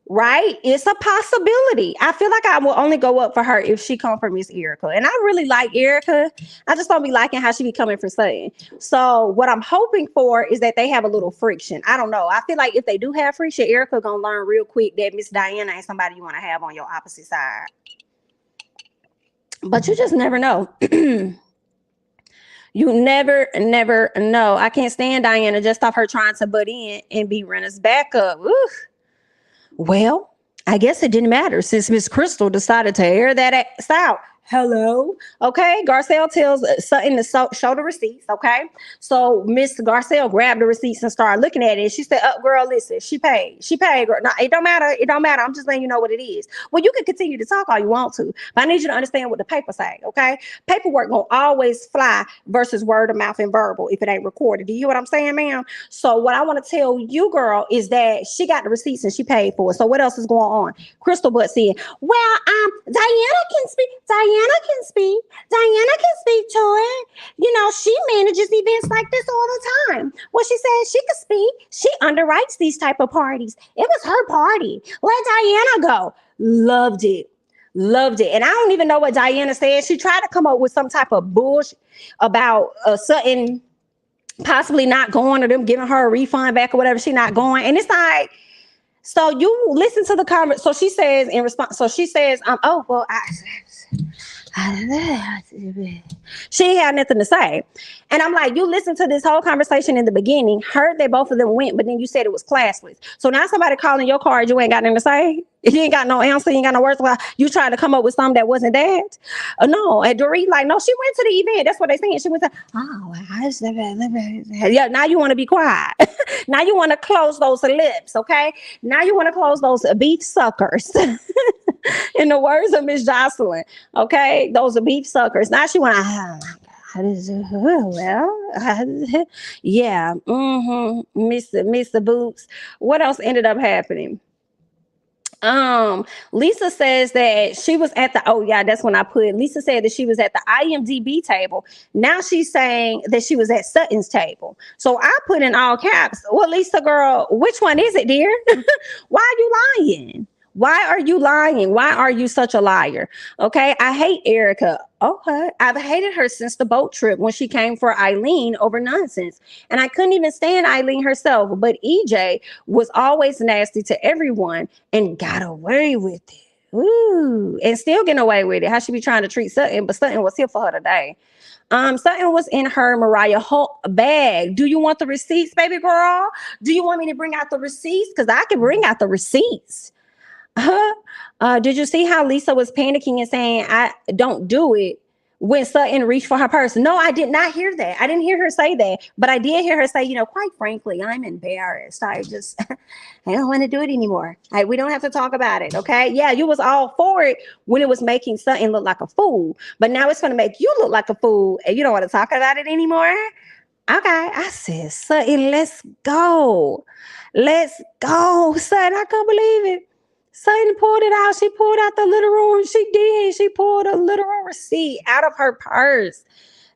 It's a possibility. I feel like I will only go up for her if she come for Miss Erika. And I really like Erika. I just don't be liking how she be coming for Sutton. So what I'm hoping for is that they have a little friction. I don't know. I feel like if they do have friction, Erika gonna learn real quick that Miss Diana ain't somebody you want to have on your opposite side. But you just never know. You never know. I can't stand Diana just off her trying to butt in and be Rinna's backup. Ooh. Well, I guess it didn't matter since Miss Crystal decided to air that ass out. Hello. Okay. Garcelle tells Sutton to show the receipts. Okay. So Miss Garcelle grabbed the receipts and started looking at it. She said, girl, listen, she paid, girl. No, it don't matter. I'm just letting you know what it is. Well, you can continue to talk all you want to, but I need you to understand what the paper say. Okay. Paperwork gonna always fly versus word of mouth and verbal if it ain't recorded. Do you know what I'm saying, ma'am? So what I want to tell you, girl, is that she got the receipts and she paid for it. So what else is going on? Crystal Butt said, well, Diana can speak to it. You know, she manages events like this all the time. Well, she said she could speak. She underwrites these type of parties. It was her party. Let Diana go. Loved it. And I don't even know what Diana said. She tried to come up with some type of bullshit about Sutton possibly not going or them giving her a refund back or whatever. She not going. And it's like, so you listen to the conversation. So she says in response, she had nothing to say. And I'm like, you listened to this whole conversation in the beginning, heard that both of them went, but then you said it was classless. So now somebody calling your card, you ain't got nothing to say. You ain't got no answer. You ain't got no words. Well, you trying to come up with something that wasn't that. No. And Dorit, like, no, she went to the event. That's what they saying. She went to, yeah, now you want to be quiet. Now you want to close those lips, okay? Now you want to close those beef suckers. In the words of Miss Jocelyn, okay? Those are beef suckers. Now she want to, yeah, Mr. Boots. What else ended up happening? Lisa says that she was at that's when I put, Lisa said that she was at the IMDb table. Now she's saying that she was at Sutton's table. So I put in all caps, well, Lisa girl, which one is it, dear? Why are you lying? Why are you lying? Why are you such a liar? Okay. I hate Erika. Okay. I've hated her since the boat trip when she came for Eileen over nonsense. And I couldn't even stand Eileen herself. But EJ was always nasty to everyone and got away with it. Ooh. And still getting away with it. How she be trying to treat Sutton, but Sutton was here for her today. Sutton was in her Mariah Hulk bag. Do you want the receipts, baby girl? Do you want me to bring out the receipts? Because I can bring out the receipts. Did you see how Lisa was panicking and saying, I don't do it when Sutton reached for her purse. No, I did not hear that. I didn't hear her say that, but I did hear her say, you know, quite frankly, I'm embarrassed. I just, I don't want to do it anymore. We don't have to talk about it. Okay. Yeah. You was all for it when it was making Sutton look like a fool, but now it's going to make you look like a fool and you don't want to talk about it anymore. Okay. I said, Sutton, let's go. Let's go. Sutton, I can't believe it. Sutton pulled it out. She pulled out the literal. She did. She pulled a literal receipt out of her purse.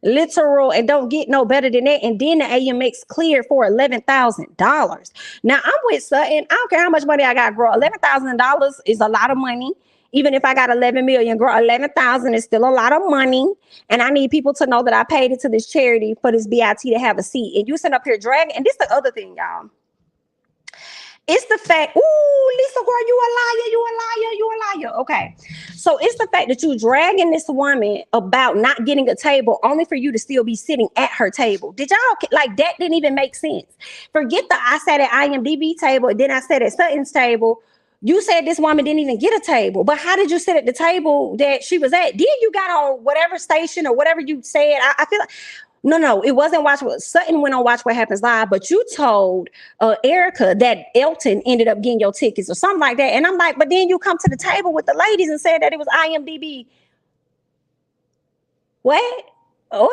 Literal, and don't get no better than that. And then the AMX cleared for $11,000. Now I'm with Sutton. I don't care how much money I got, girl. $11,000 is a lot of money. Even if I got 11 million, girl, 11,000 is still a lot of money. And I need people to know that I paid it to this charity for this BIT to have a seat. And you sit up here dragging. And this is the other thing, y'all. It's the fact, ooh, Lisa, girl, you a liar. Okay. So it's the fact that you dragging this woman about not getting a table only for you to still be sitting at her table. Did y'all, like, that didn't even make sense. Forget I sat at IMDb table and then I sat at Sutton's table. You said this woman didn't even get a table, but how did you sit at the table that she was at? Then you got on whatever station or whatever you said. I feel like, no, it wasn't Watch What Sutton went on Watch What Happens Live, but you told Erika that Elton ended up getting your tickets or something like that. And I'm like, but then you come to the table with the ladies and said that it was IMDb. What? Girl,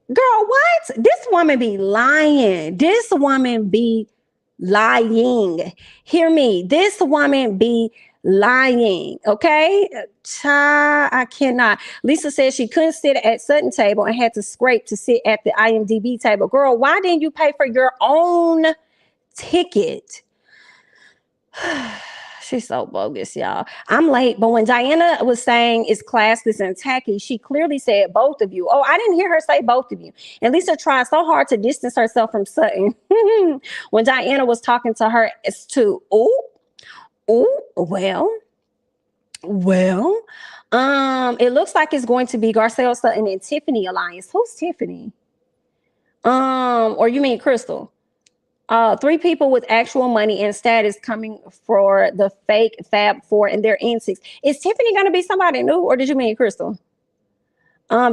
what? This woman be lying. Hear me. This woman be lying. Okay. I cannot. Lisa said she couldn't sit at Sutton table and had to scrape to sit at the IMDb table. Girl, why didn't you pay for your own ticket? She's so bogus, y'all. I'm late, but when Diana was saying it's classless and tacky, she clearly said both of you. Oh, I didn't hear her say both of you. And Lisa tried so hard to distance herself from Sutton when Diana was talking to her as to, well, it looks like it's going to be Garcelle, Sutton, and Tiffany alliance. Who's Tiffany? Or you mean Crystal? 3 people with actual money and status coming for the fake Fab Four and their antics. Is Tiffany going to be somebody new, or did you mean Crystal?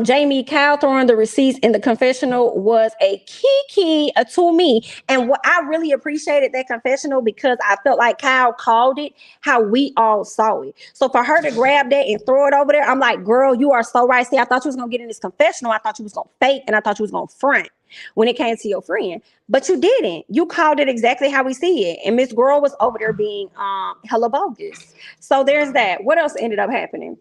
Jamie Kyle throwing the receipts in the confessional was a key to me. And what I really appreciated that confessional because I felt like Kyle called it how we all saw it. So for her to grab that and throw it over there, I'm like, girl, you are so right. See, I thought you was going to get in this confessional. I thought you was going to fake and I thought you was going to front when it came to your friend. But you didn't. You called it exactly how we see it. And Miss Girl was over there being hella bogus. So there's that. What else ended up happening?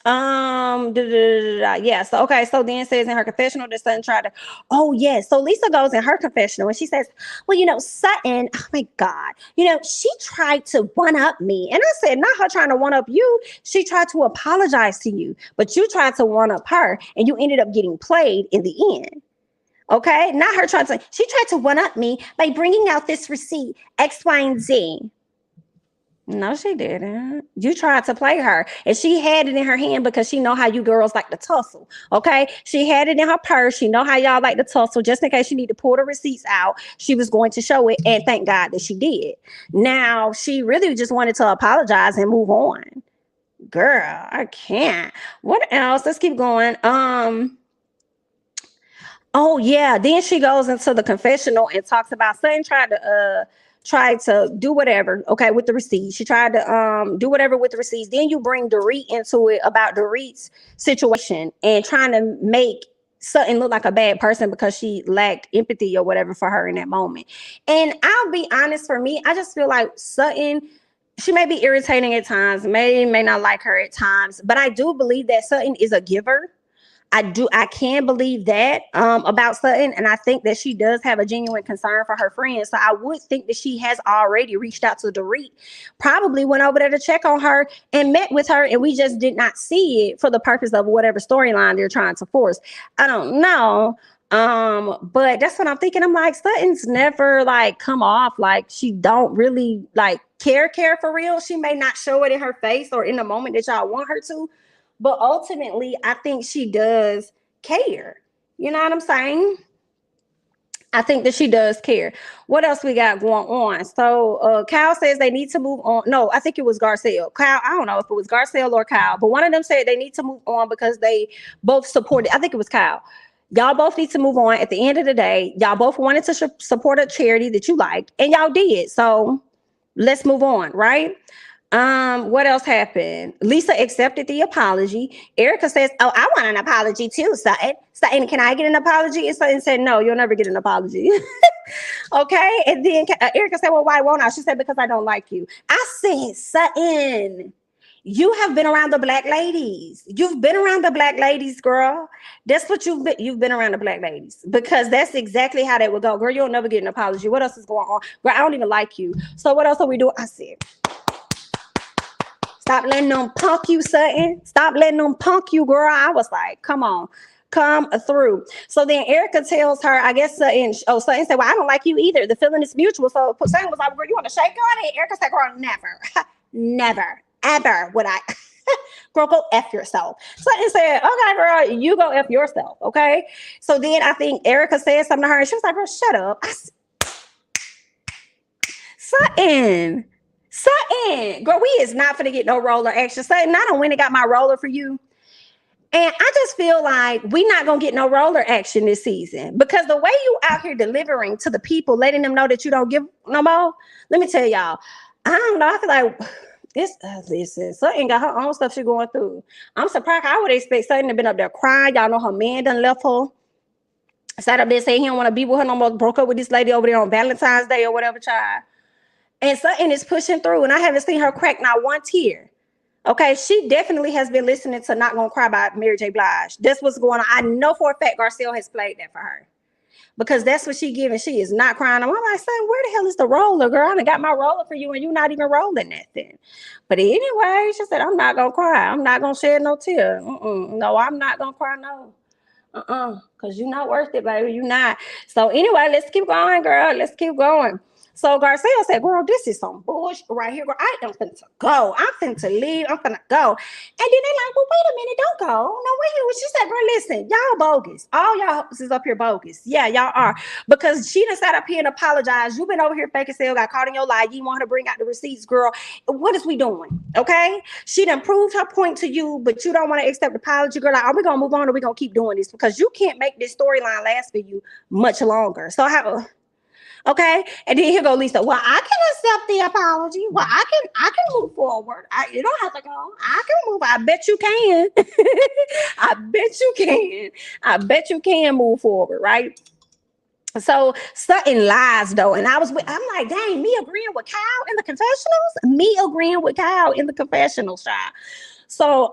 Yeah. So okay. So then says in her confessional that Sutton tried to. Oh yes. So Lisa goes in her confessional and she says, "Well, you know, Sutton. Oh my God. You know, she tried to one up me." And I said, "Not her trying to one up you. She tried to apologize to you, but you tried to one up her, and you ended up getting played in the end." Okay. Not her trying to. She tried to one up me by bringing out this receipt X, Y, and Z. No, she didn't. You tried to play her, and she had it in her hand because she know how you girls like to tussle. Okay, she had it in her purse. She know how y'all like to tussle. Just in case she need to pull the receipts out, she was going to show it, and thank God that she did. Now she really just wanted to apologize and move on. Girl, I can't. What else? Let's keep going. Oh yeah. Then she goes into the confessional and talks about Sutton tried to do whatever, okay, with the receipts. She tried to do whatever with the receipts. Then you bring Dorit into it about Dorit's situation and trying to make Sutton look like a bad person because she lacked empathy or whatever for her in that moment. And I'll be honest, for me, I just feel like Sutton, she may be irritating at times, may not like her at times, but I do believe that Sutton is a giver. I can believe that about Sutton, and I think that she does have a genuine concern for her friends. So I would think that she has already reached out to Dorit, probably went over there to check on her and met with her, and we just did not see it for the purpose of whatever storyline they're trying to force. I don't know. But that's what I'm thinking. I'm like, Sutton's never like come off like she don't really like care for real. She may not show it in her face or in the moment that y'all want her to. But ultimately, I think she does care. You know what I'm saying? I think that she does care. What else we got going on? So Kyle says they need to move on. No, I think it was Garcelle. Kyle, I don't know if it was Garcelle or Kyle, but one of them said they need to move on because they both supported. I think it was Kyle. Y'all both need to move on. At the end of the day, y'all both wanted to support a charity that you liked, and y'all did. So let's move on, right? What else happened? Lisa accepted the apology. Erika says, "Oh, I want an apology too, Sutton. Sutton, can I get an apology?" And Sutton said, "No, you'll never get an apology." Okay. And then Erika said, "Well, why won't I?" She said, "Because I don't like you." I said, Sutton, you have been around the black ladies. You've been around the black ladies, girl. That's what you've been around the black ladies, because that's exactly how that would go. Girl, you'll never get an apology. What else is going on? Girl, I don't even like you. So what else are we doing? I said, stop letting them punk you, Sutton. Stop letting them punk you, girl. I was like, come on, come through. So then Erika tells her, I guess Sutton said, "Well, I don't like you either. The feeling is mutual." So Sutton was like, "Girl, you want to shake on it?" Erika said, "Girl, never, never, ever would I." Girl, go F yourself. Sutton said, "Okay, girl, you go F yourself." Okay. So then I think Erika said something to her and she was like, "Girl, shut up." Sutton, girl, we is not finna get no roller action. Sutton, I done went and got my roller for you. And I just feel like we not gonna get no roller action this season, because the way you out here delivering to the people, letting them know that you don't give no more. Let me tell y'all, I don't know. I feel like listen, Sutton got her own stuff she going through. I'm surprised. I would expect Sutton to been up there crying. Y'all know her man done left her. Sat up there saying he don't want to be with her no more. Broke up with this lady over there on Valentine's Day or whatever, child. And Sutton is pushing through, and I haven't seen her crack not one tear. Okay, she definitely has been listening to Not Gonna Cry by Mary J. Blige. That's what's going on. I know for a fact Garcelle has played that for her, because that's what she giving. She is not crying. I'm like, "Son, where the hell is the roller, girl? I done got my roller for you, and you're not even rolling that thing." But anyway, she said, "I'm not gonna cry. I'm not gonna shed no tear. No, I'm not gonna cry, no. Because you're not worth it, baby. You're not." So anyway, let's keep going, girl. Let's keep going. So Garcelle said, "Girl, this is some bullshit right here, girl. I am finna go. I'm finna leave. I'm finna go." And then they like, "Well, wait a minute. Don't go. No, wait." She said, "Girl, listen, y'all bogus. All y'all is up here bogus. Yeah, y'all are. Because she done sat up here and apologized. You've been over here fake as hell, got caught in your lie. You want her to bring out the receipts, girl. What is we doing? Okay? She done proved her point to you, but you don't want to accept the apology, girl. Like, are we gonna move on, or we gonna keep doing this? Because you can't make this storyline last for you much longer. So how..." Okay, and then here go Lisa. "Well, I can accept the apology. Well, I can move forward. You don't have to go. I can move. I bet you can. I bet you can. I bet you can move forward, right?" So Sutton lies though, and I'm like, dang, me agreeing with Kyle in the confessionals. Me agreeing with Kyle in the confessionals, child. So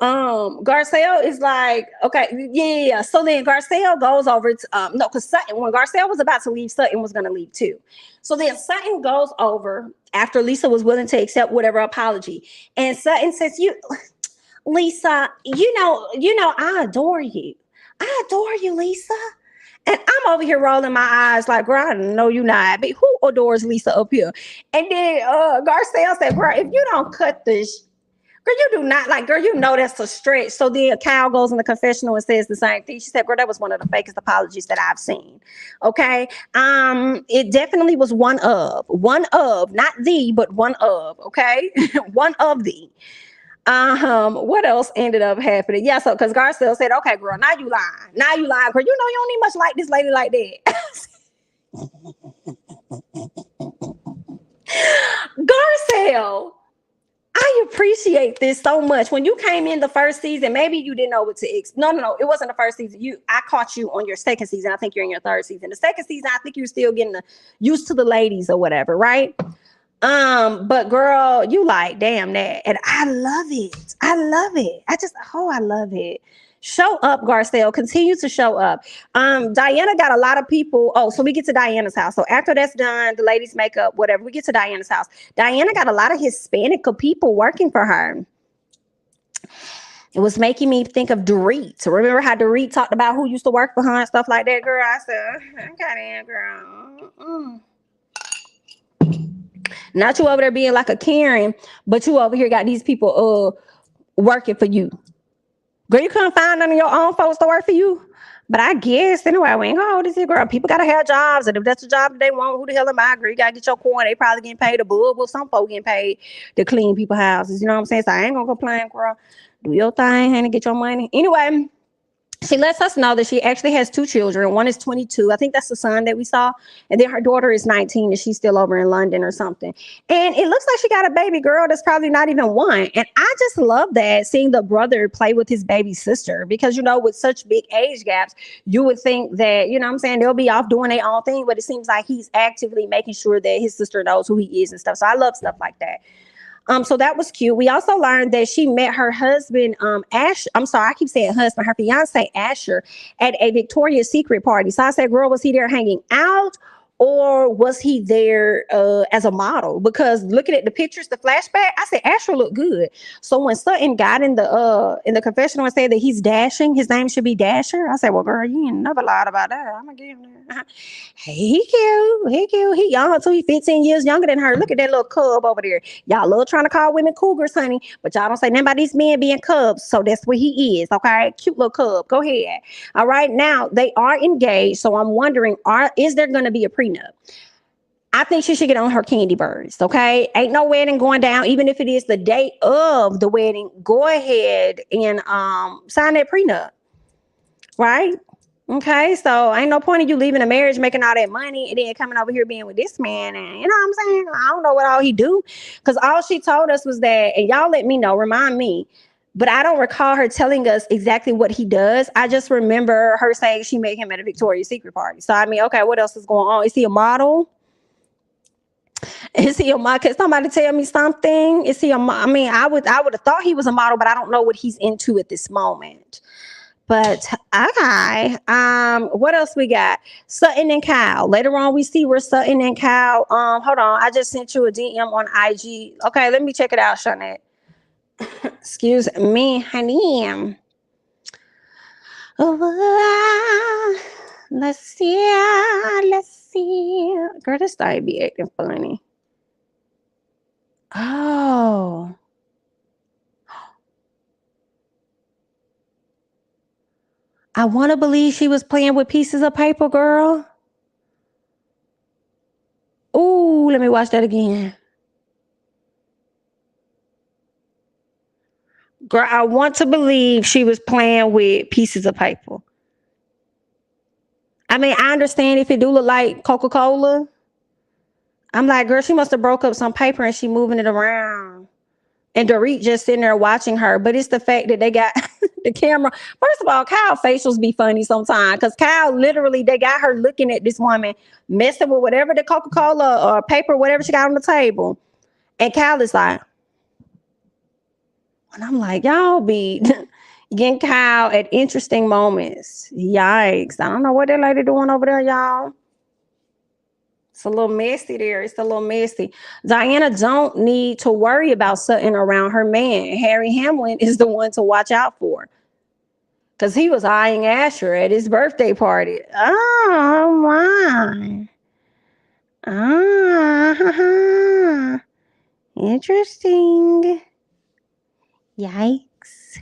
Garcelle is like, okay, yeah. So then Garcelle goes over to no, because Sutton, when Garcelle was about to leave, Sutton was gonna leave too. So then Sutton goes over after Lisa was willing to accept whatever apology. And Sutton says, Lisa, you know, I adore you. I adore you, Lisa. And I'm over here rolling my eyes like, "Girl, I know you not. But who adores Lisa up here?" And then Garcelle said, "Girl, if you don't cut this, girl, you do not like, girl, you know that's a stretch." So then Kyle goes in the confessional and says the same thing. She said, "Girl, that was one of the fakest apologies that I've seen." Okay. It definitely was one of, not the, but one of, okay. One of the. What else ended up happening? Yeah, so because Garcelle said, "Okay, girl, now you lying. Now you lying, girl. You know you don't need much like this lady like that." Garcelle, I appreciate this so much. When you came in the first season, maybe you didn't know what to expect. No, it wasn't the first season. I caught you on your second season. I think you're in your third season. The second season, I think you're still getting used to the ladies or whatever, right? But girl, you like, damn that. And I love it. I love it. I love it. Show up, Garcelle. Continue to show up. Diana got a lot of people. Oh, so we get to Diana's house. So after that's done, the ladies makeup, whatever, we get to Diana's house. Diana got a lot of Hispanic people working for her. It was making me think of Dorit. So remember how Dorit talked about who used to work for her and stuff like that, girl? I said, okay, girl. Not you over there being like a Karen, but you over here got these people working for you. Girl, you couldn't find none of your own folks to work for you. But I guess anyway, we ain't gonna hold this here, girl. People gotta have jobs, and if that's the job that they want, who the hell am I? Girl, you gotta get your coin. They probably getting paid above. Well, some folk getting paid to clean people's houses. You know what I'm saying? So I ain't gonna complain, girl. Do your thing, honey. Get your money. Anyway, she lets us know that she actually has 2 children. One is 22. I think that's the son that we saw. And then her daughter is 19 and she's still over in London or something. And it looks like she got a baby girl that's probably not even 1. And I just love that, seeing the brother play with his baby sister, because, you know, with such big age gaps, you would think that, you know what I'm saying, they'll be off doing their own thing. But it seems like he's actively making sure that his sister knows who he is and stuff. So I love stuff like that. So that was cute. We also learned that she met her husband, I'm sorry, I keep saying husband, her fiance, Asher, at a Victoria's Secret party. So I said, girl, was he there hanging out? Or was he there as a model? Because looking at the pictures, the flashback, I said Asher looked good. So when Sutton got in the confessional and said that he's Dashing, his name should be Dasher, I said, well, girl, you ain't never lied about that. I'm gonna give him that. Hey, he cute. He young too. He 15 years younger than her. Look at that little cub over there. Y'all love trying to call women cougars, honey, but y'all don't say nothing about these men being cubs. So that's what he is. Okay, cute little cub. Go ahead. All right, now they are engaged. So I'm wondering, is there going to be a prenup? I think she should get on her candy birds. Okay, ain't no wedding going down. Even if it is the day of the wedding, go ahead and sign that prenup. Right? Okay, so ain't no point in you leaving a marriage, making all that money, and then coming over here being with this man. And you know what I'm saying? I don't know what all he do, because all she told us was that, and y'all let me know, remind me. But I don't recall her telling us exactly what he does. I just remember her saying she met him at a Victoria's Secret party. So, I mean, okay, what else is going on? Is he a model? Is he a model? Can somebody tell me something? Is he a model? I mean, I would have thought he was a model, but I don't know what he's into at this moment. But okay, what else we got? Sutton and Kyle. Later on, we see where Sutton and Kyle. Hold on, I just sent you a DM on IG. Okay, let me check it out, Shawnette. Excuse me, honey. Oh, let's see. Girl, this thing be acting funny. Oh. I want to believe she was playing with pieces of paper, girl. Ooh, let me watch that again. Girl, I want to believe she was playing with pieces of paper. I mean, I understand if it do look like Coca-Cola. I'm like, girl, she must have broke up some paper and she moving it around. And Dorit just sitting there watching her. But it's the fact that they got the camera. First of all, Kyle facials be funny sometimes, because Kyle literally, they got her looking at this woman messing with whatever the Coca-Cola or paper, whatever she got on the table. And Kyle is like, and I'm like, y'all be getting Kyle at interesting moments. Yikes. I don't know what that lady doing over there, y'all. It's a little messy there. It's a little messy. Diana don't need to worry about Sutton around her man. Harry Hamlin is the one to watch out for, because he was eyeing Asher at his birthday party. Oh, my. Ah, interesting. Yikes.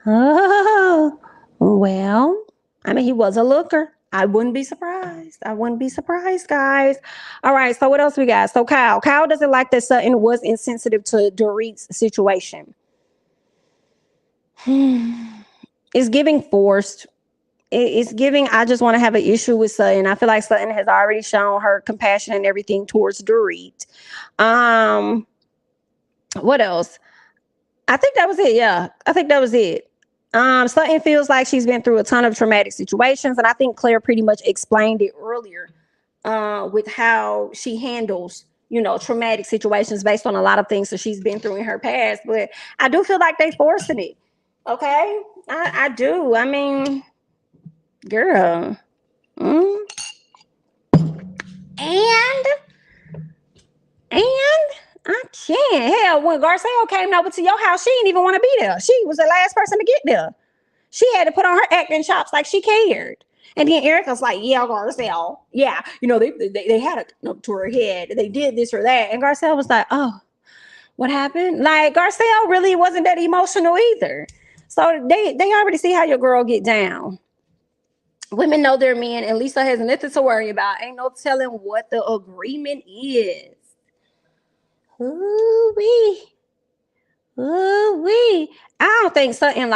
Oh, well, I mean, he was a looker. I wouldn't be surprised. Guys. All right, so what else we got? So Kyle doesn't like that Sutton was insensitive to Dorit's situation. It's giving forced. It's giving, I just want to have an issue with Sutton. I feel like Sutton has already shown her compassion and everything towards Dorit. What else? I think that was it. Yeah, I think that was it. Sutton feels like she's been through a ton of traumatic situations, and I think Claire pretty much explained it earlier with how she handles, you know, traumatic situations based on a lot of things that she's been through in her past. But I do feel like they forcing it. Okay, I do. I mean, girl. And I can't. Hell, when Garcelle came over to your house, she didn't even want to be there. She was the last person to get there. She had to put on her acting chops like she cared. And then Erika's like, yeah, Garcelle. Yeah, you know, they had a up to her head. They did this or that. And Garcelle was like, oh, what happened? Like, Garcelle really wasn't that emotional either. So they already see how your girl get down. Women know their men, and Lisa has nothing to worry about. Ain't no telling what the agreement is. Ooh-wee. Ooh-wee. I don't think Sutton,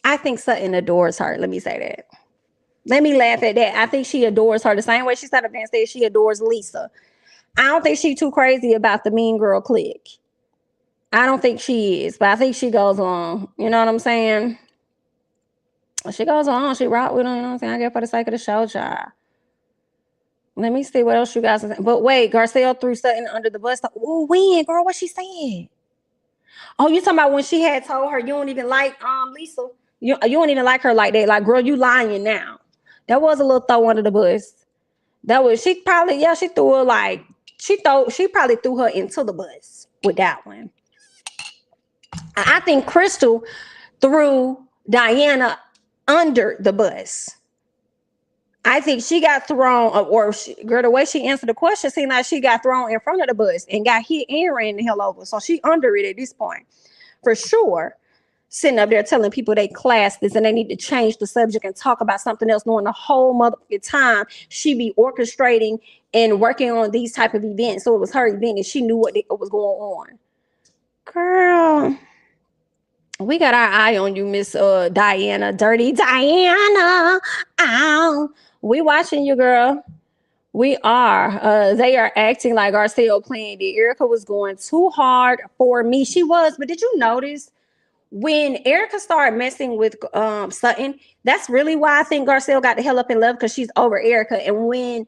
I think Sutton adores her. Let me say that. Let me laugh at that. I think she adores her the same way she sat up there and said she adores Lisa. I don't think she's too crazy about the mean girl clique. I don't think she is, but I think she goes on. You know what I'm saying? She goes on. She rock with them. You know what I'm saying? I guess for the sake of the show, child. Let me see what else you guys are saying. But wait, Garcelle threw Sutton under the bus. Oh, when, girl? What she said? Oh, you talking about when she had told her you don't even like Lisa? You don't even like her like that. Like, girl, you lying now. That was a little throw under the bus. That was she threw her like she probably threw her into the bus with that one. I think Crystal threw Diana under the bus. I think she got thrown, girl, the way she answered the question seemed like she got thrown in front of the bus and got hit and ran the hell over. So she under it at this point, for sure. Sitting up there telling people they class this and they need to change the subject and talk about something else, knowing the whole motherfucking time she be orchestrating and working on these type of events. So it was her event and she knew what was going on. Girl, we got our eye on you, Miss Diana, Dirty Diana. Ow. We watching you, girl. We are. They are acting like Garcelle planned it. Erika was going too hard for me. She was, but did you notice when Erika started messing with Sutton? That's really why I think Garcelle got the hell up and left, because she's over Erika. And when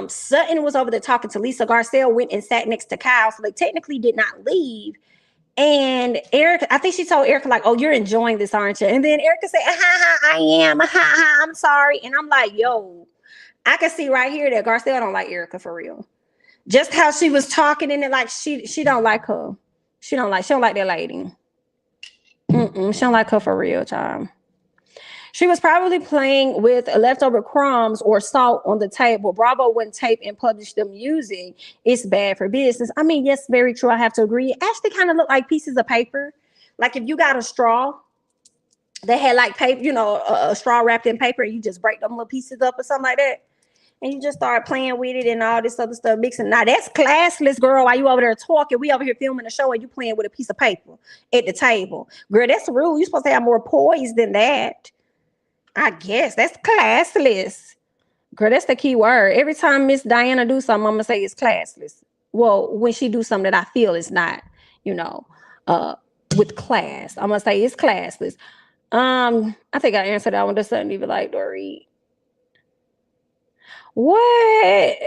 Sutton was over there talking to Lisa, Garcelle went and sat next to Kyle, so they technically did not leave. And Erika, I think she told Erika, like, oh, you're enjoying this, aren't you? And then Erika said, I am. I'm sorry. And I'm like, yo, I can see right here that Garcelle don't like Erika for real. Just how she was talking in it, like she don't like her. She don't like that lady. She don't like her for real, child. She was probably playing with leftover crumbs or salt on the table. Bravo wouldn't tape and publish them using. It's bad for business. I mean, yes, very true. I have to agree. It actually kind of looked like pieces of paper. Like if you got a straw, they had like paper, a straw wrapped in paper, and you just break them little pieces up or something like that. And you just start playing with it and all this other stuff, mixing. Now that's classless, girl. While you over there talking, we over here filming the show and you playing with a piece of paper at the table. Girl, that's rude. You're supposed to have more poise than that. I guess that's classless. Girl, that's the key word. Every time Miss Diana do something, I'm gonna say it's classless. Well, when she do something that I feel is not, with class, I'm gonna say it's classless. I think I answered that one. Does something even like Dorit? What?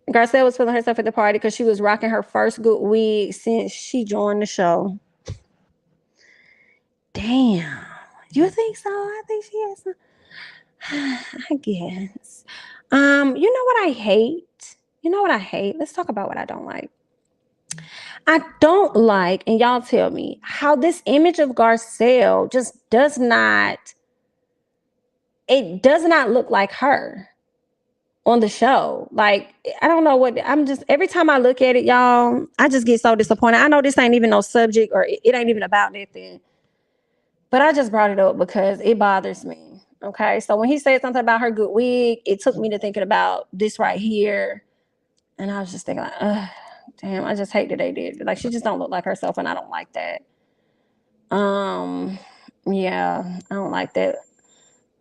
Garcelle was feeling herself at the party because she was rocking her first good wig since she joined the show. Damn. You think so? I think she has some. I guess. You know what I hate? Let's talk about what I don't like. I don't like, and y'all tell me, how this image of Garcelle just does not look like her on the show. Like, I don't know what, every time I look at it, y'all, I just get so disappointed. I know this ain't even no subject, or it ain't even about anything, but I just brought it up because it bothers me. Okay, so when he said something about her good wig, it took me to thinking about this right here, and I was just thinking, like, damn, I just hate that they did. Like, she just don't look like herself, and I don't like that. Yeah, I don't like that.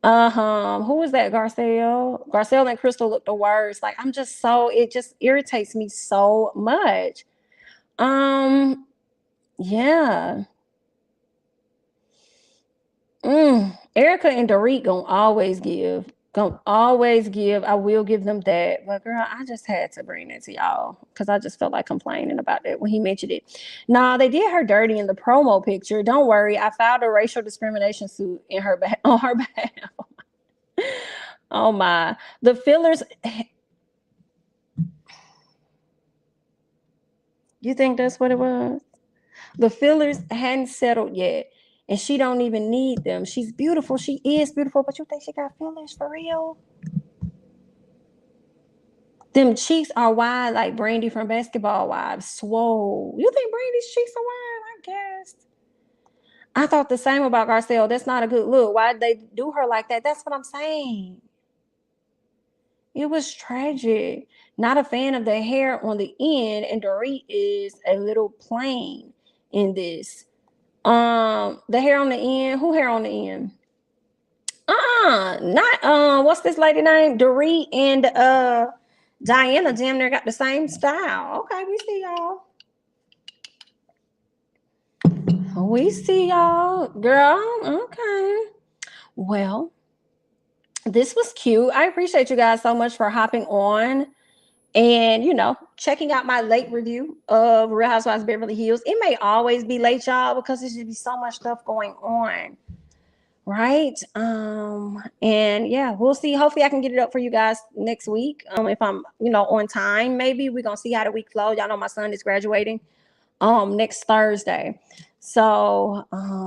Who was that? Garcelle and Crystal look the worst. Like, it just irritates me so much. Yeah. Erika and Dorit gonna always give. I will give them that. But girl, I just had to bring it to y'all because I just felt like complaining about that when he mentioned it. Nah, they did her dirty in the promo picture. Don't worry, I filed a racial discrimination suit on her behalf. Oh my. The fillers. You think that's what it was? The fillers hadn't settled yet. And she don't even need them. She's beautiful. She is beautiful. But you think she got fillers for real? Them cheeks are wide like Brandy from Basketball Wives. Swole. You think Brandy's cheeks are wide? I guess. I thought the same about Garcelle. That's not a good look. Why did they do her like that? That's what I'm saying. It was tragic. Not a fan of the hair on the end, and Dorit is a little plain in this. The hair on the end. Who hair on the end? Not what's this lady name? Dorit and Diana damn near got the same style. Okay, we see y'all. We see y'all, girl. Okay. Well, this was cute. I appreciate you guys so much for hopping on and, you know, checking out my late review of Real Housewives of Beverly Hills. It may always be late, y'all, because there should be so much stuff going on. Right. And yeah, we'll see. Hopefully I can get it up for you guys next week. If I'm, you know, on time, maybe we're gonna see how the week flows. Y'all know my son is graduating next Thursday. So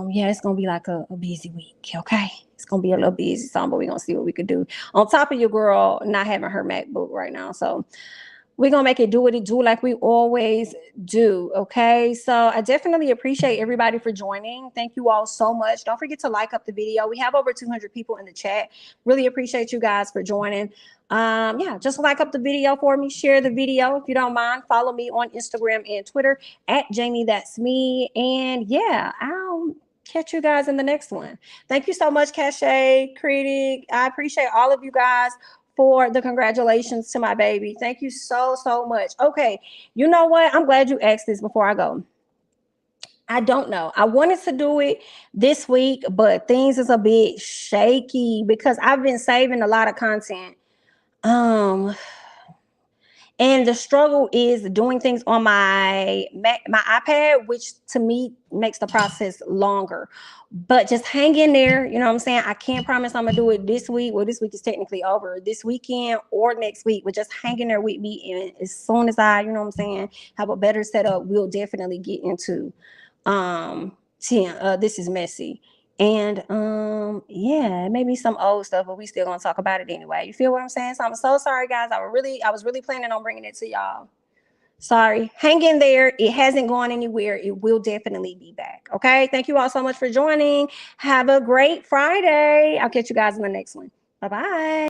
yeah, it's gonna be like a busy week. Okay. It's gonna be a little busy, but we're gonna see what we could do. On top of your girl not having her MacBook right now. So we're gonna make it do what it do like we always do. Okay, so I definitely appreciate everybody for joining. Thank you all so much. Don't forget to like up the video. We have over 200 people in the chat. Really appreciate you guys for joining. Yeah, just like up the video for me. Share the video if you don't mind. Follow me on Instagram and Twitter at jamithatsme. And yeah, I'll catch you guys in the next one. Thank you so much, CASHAPP, Critic. I appreciate all of you guys for the congratulations to my baby. Thank you so much. Okay, you know what? I'm glad you asked this before I go. I don't know. I wanted to do it this week, but things is a bit shaky because I've been saving a lot of content. And the struggle is doing things on my iPad, which to me makes the process longer. But just hang in there. You know what I'm saying? I can't promise I'm going to do it this week. Well, this week is technically over. This weekend or next week. But just hang in there with me. And as soon as I, you know what I'm saying, have a better setup, we'll definitely get into This Is Messy. And yeah, maybe some old stuff, but we still gonna talk about it anyway. You feel what I'm saying? So I'm so sorry, guys. I was really planning on bringing it to y'all. Sorry. Hang in there. It hasn't gone anywhere. It will definitely be back. Okay. Thank you all so much for joining. Have a great Friday. I'll catch you guys in the next one. Bye-bye.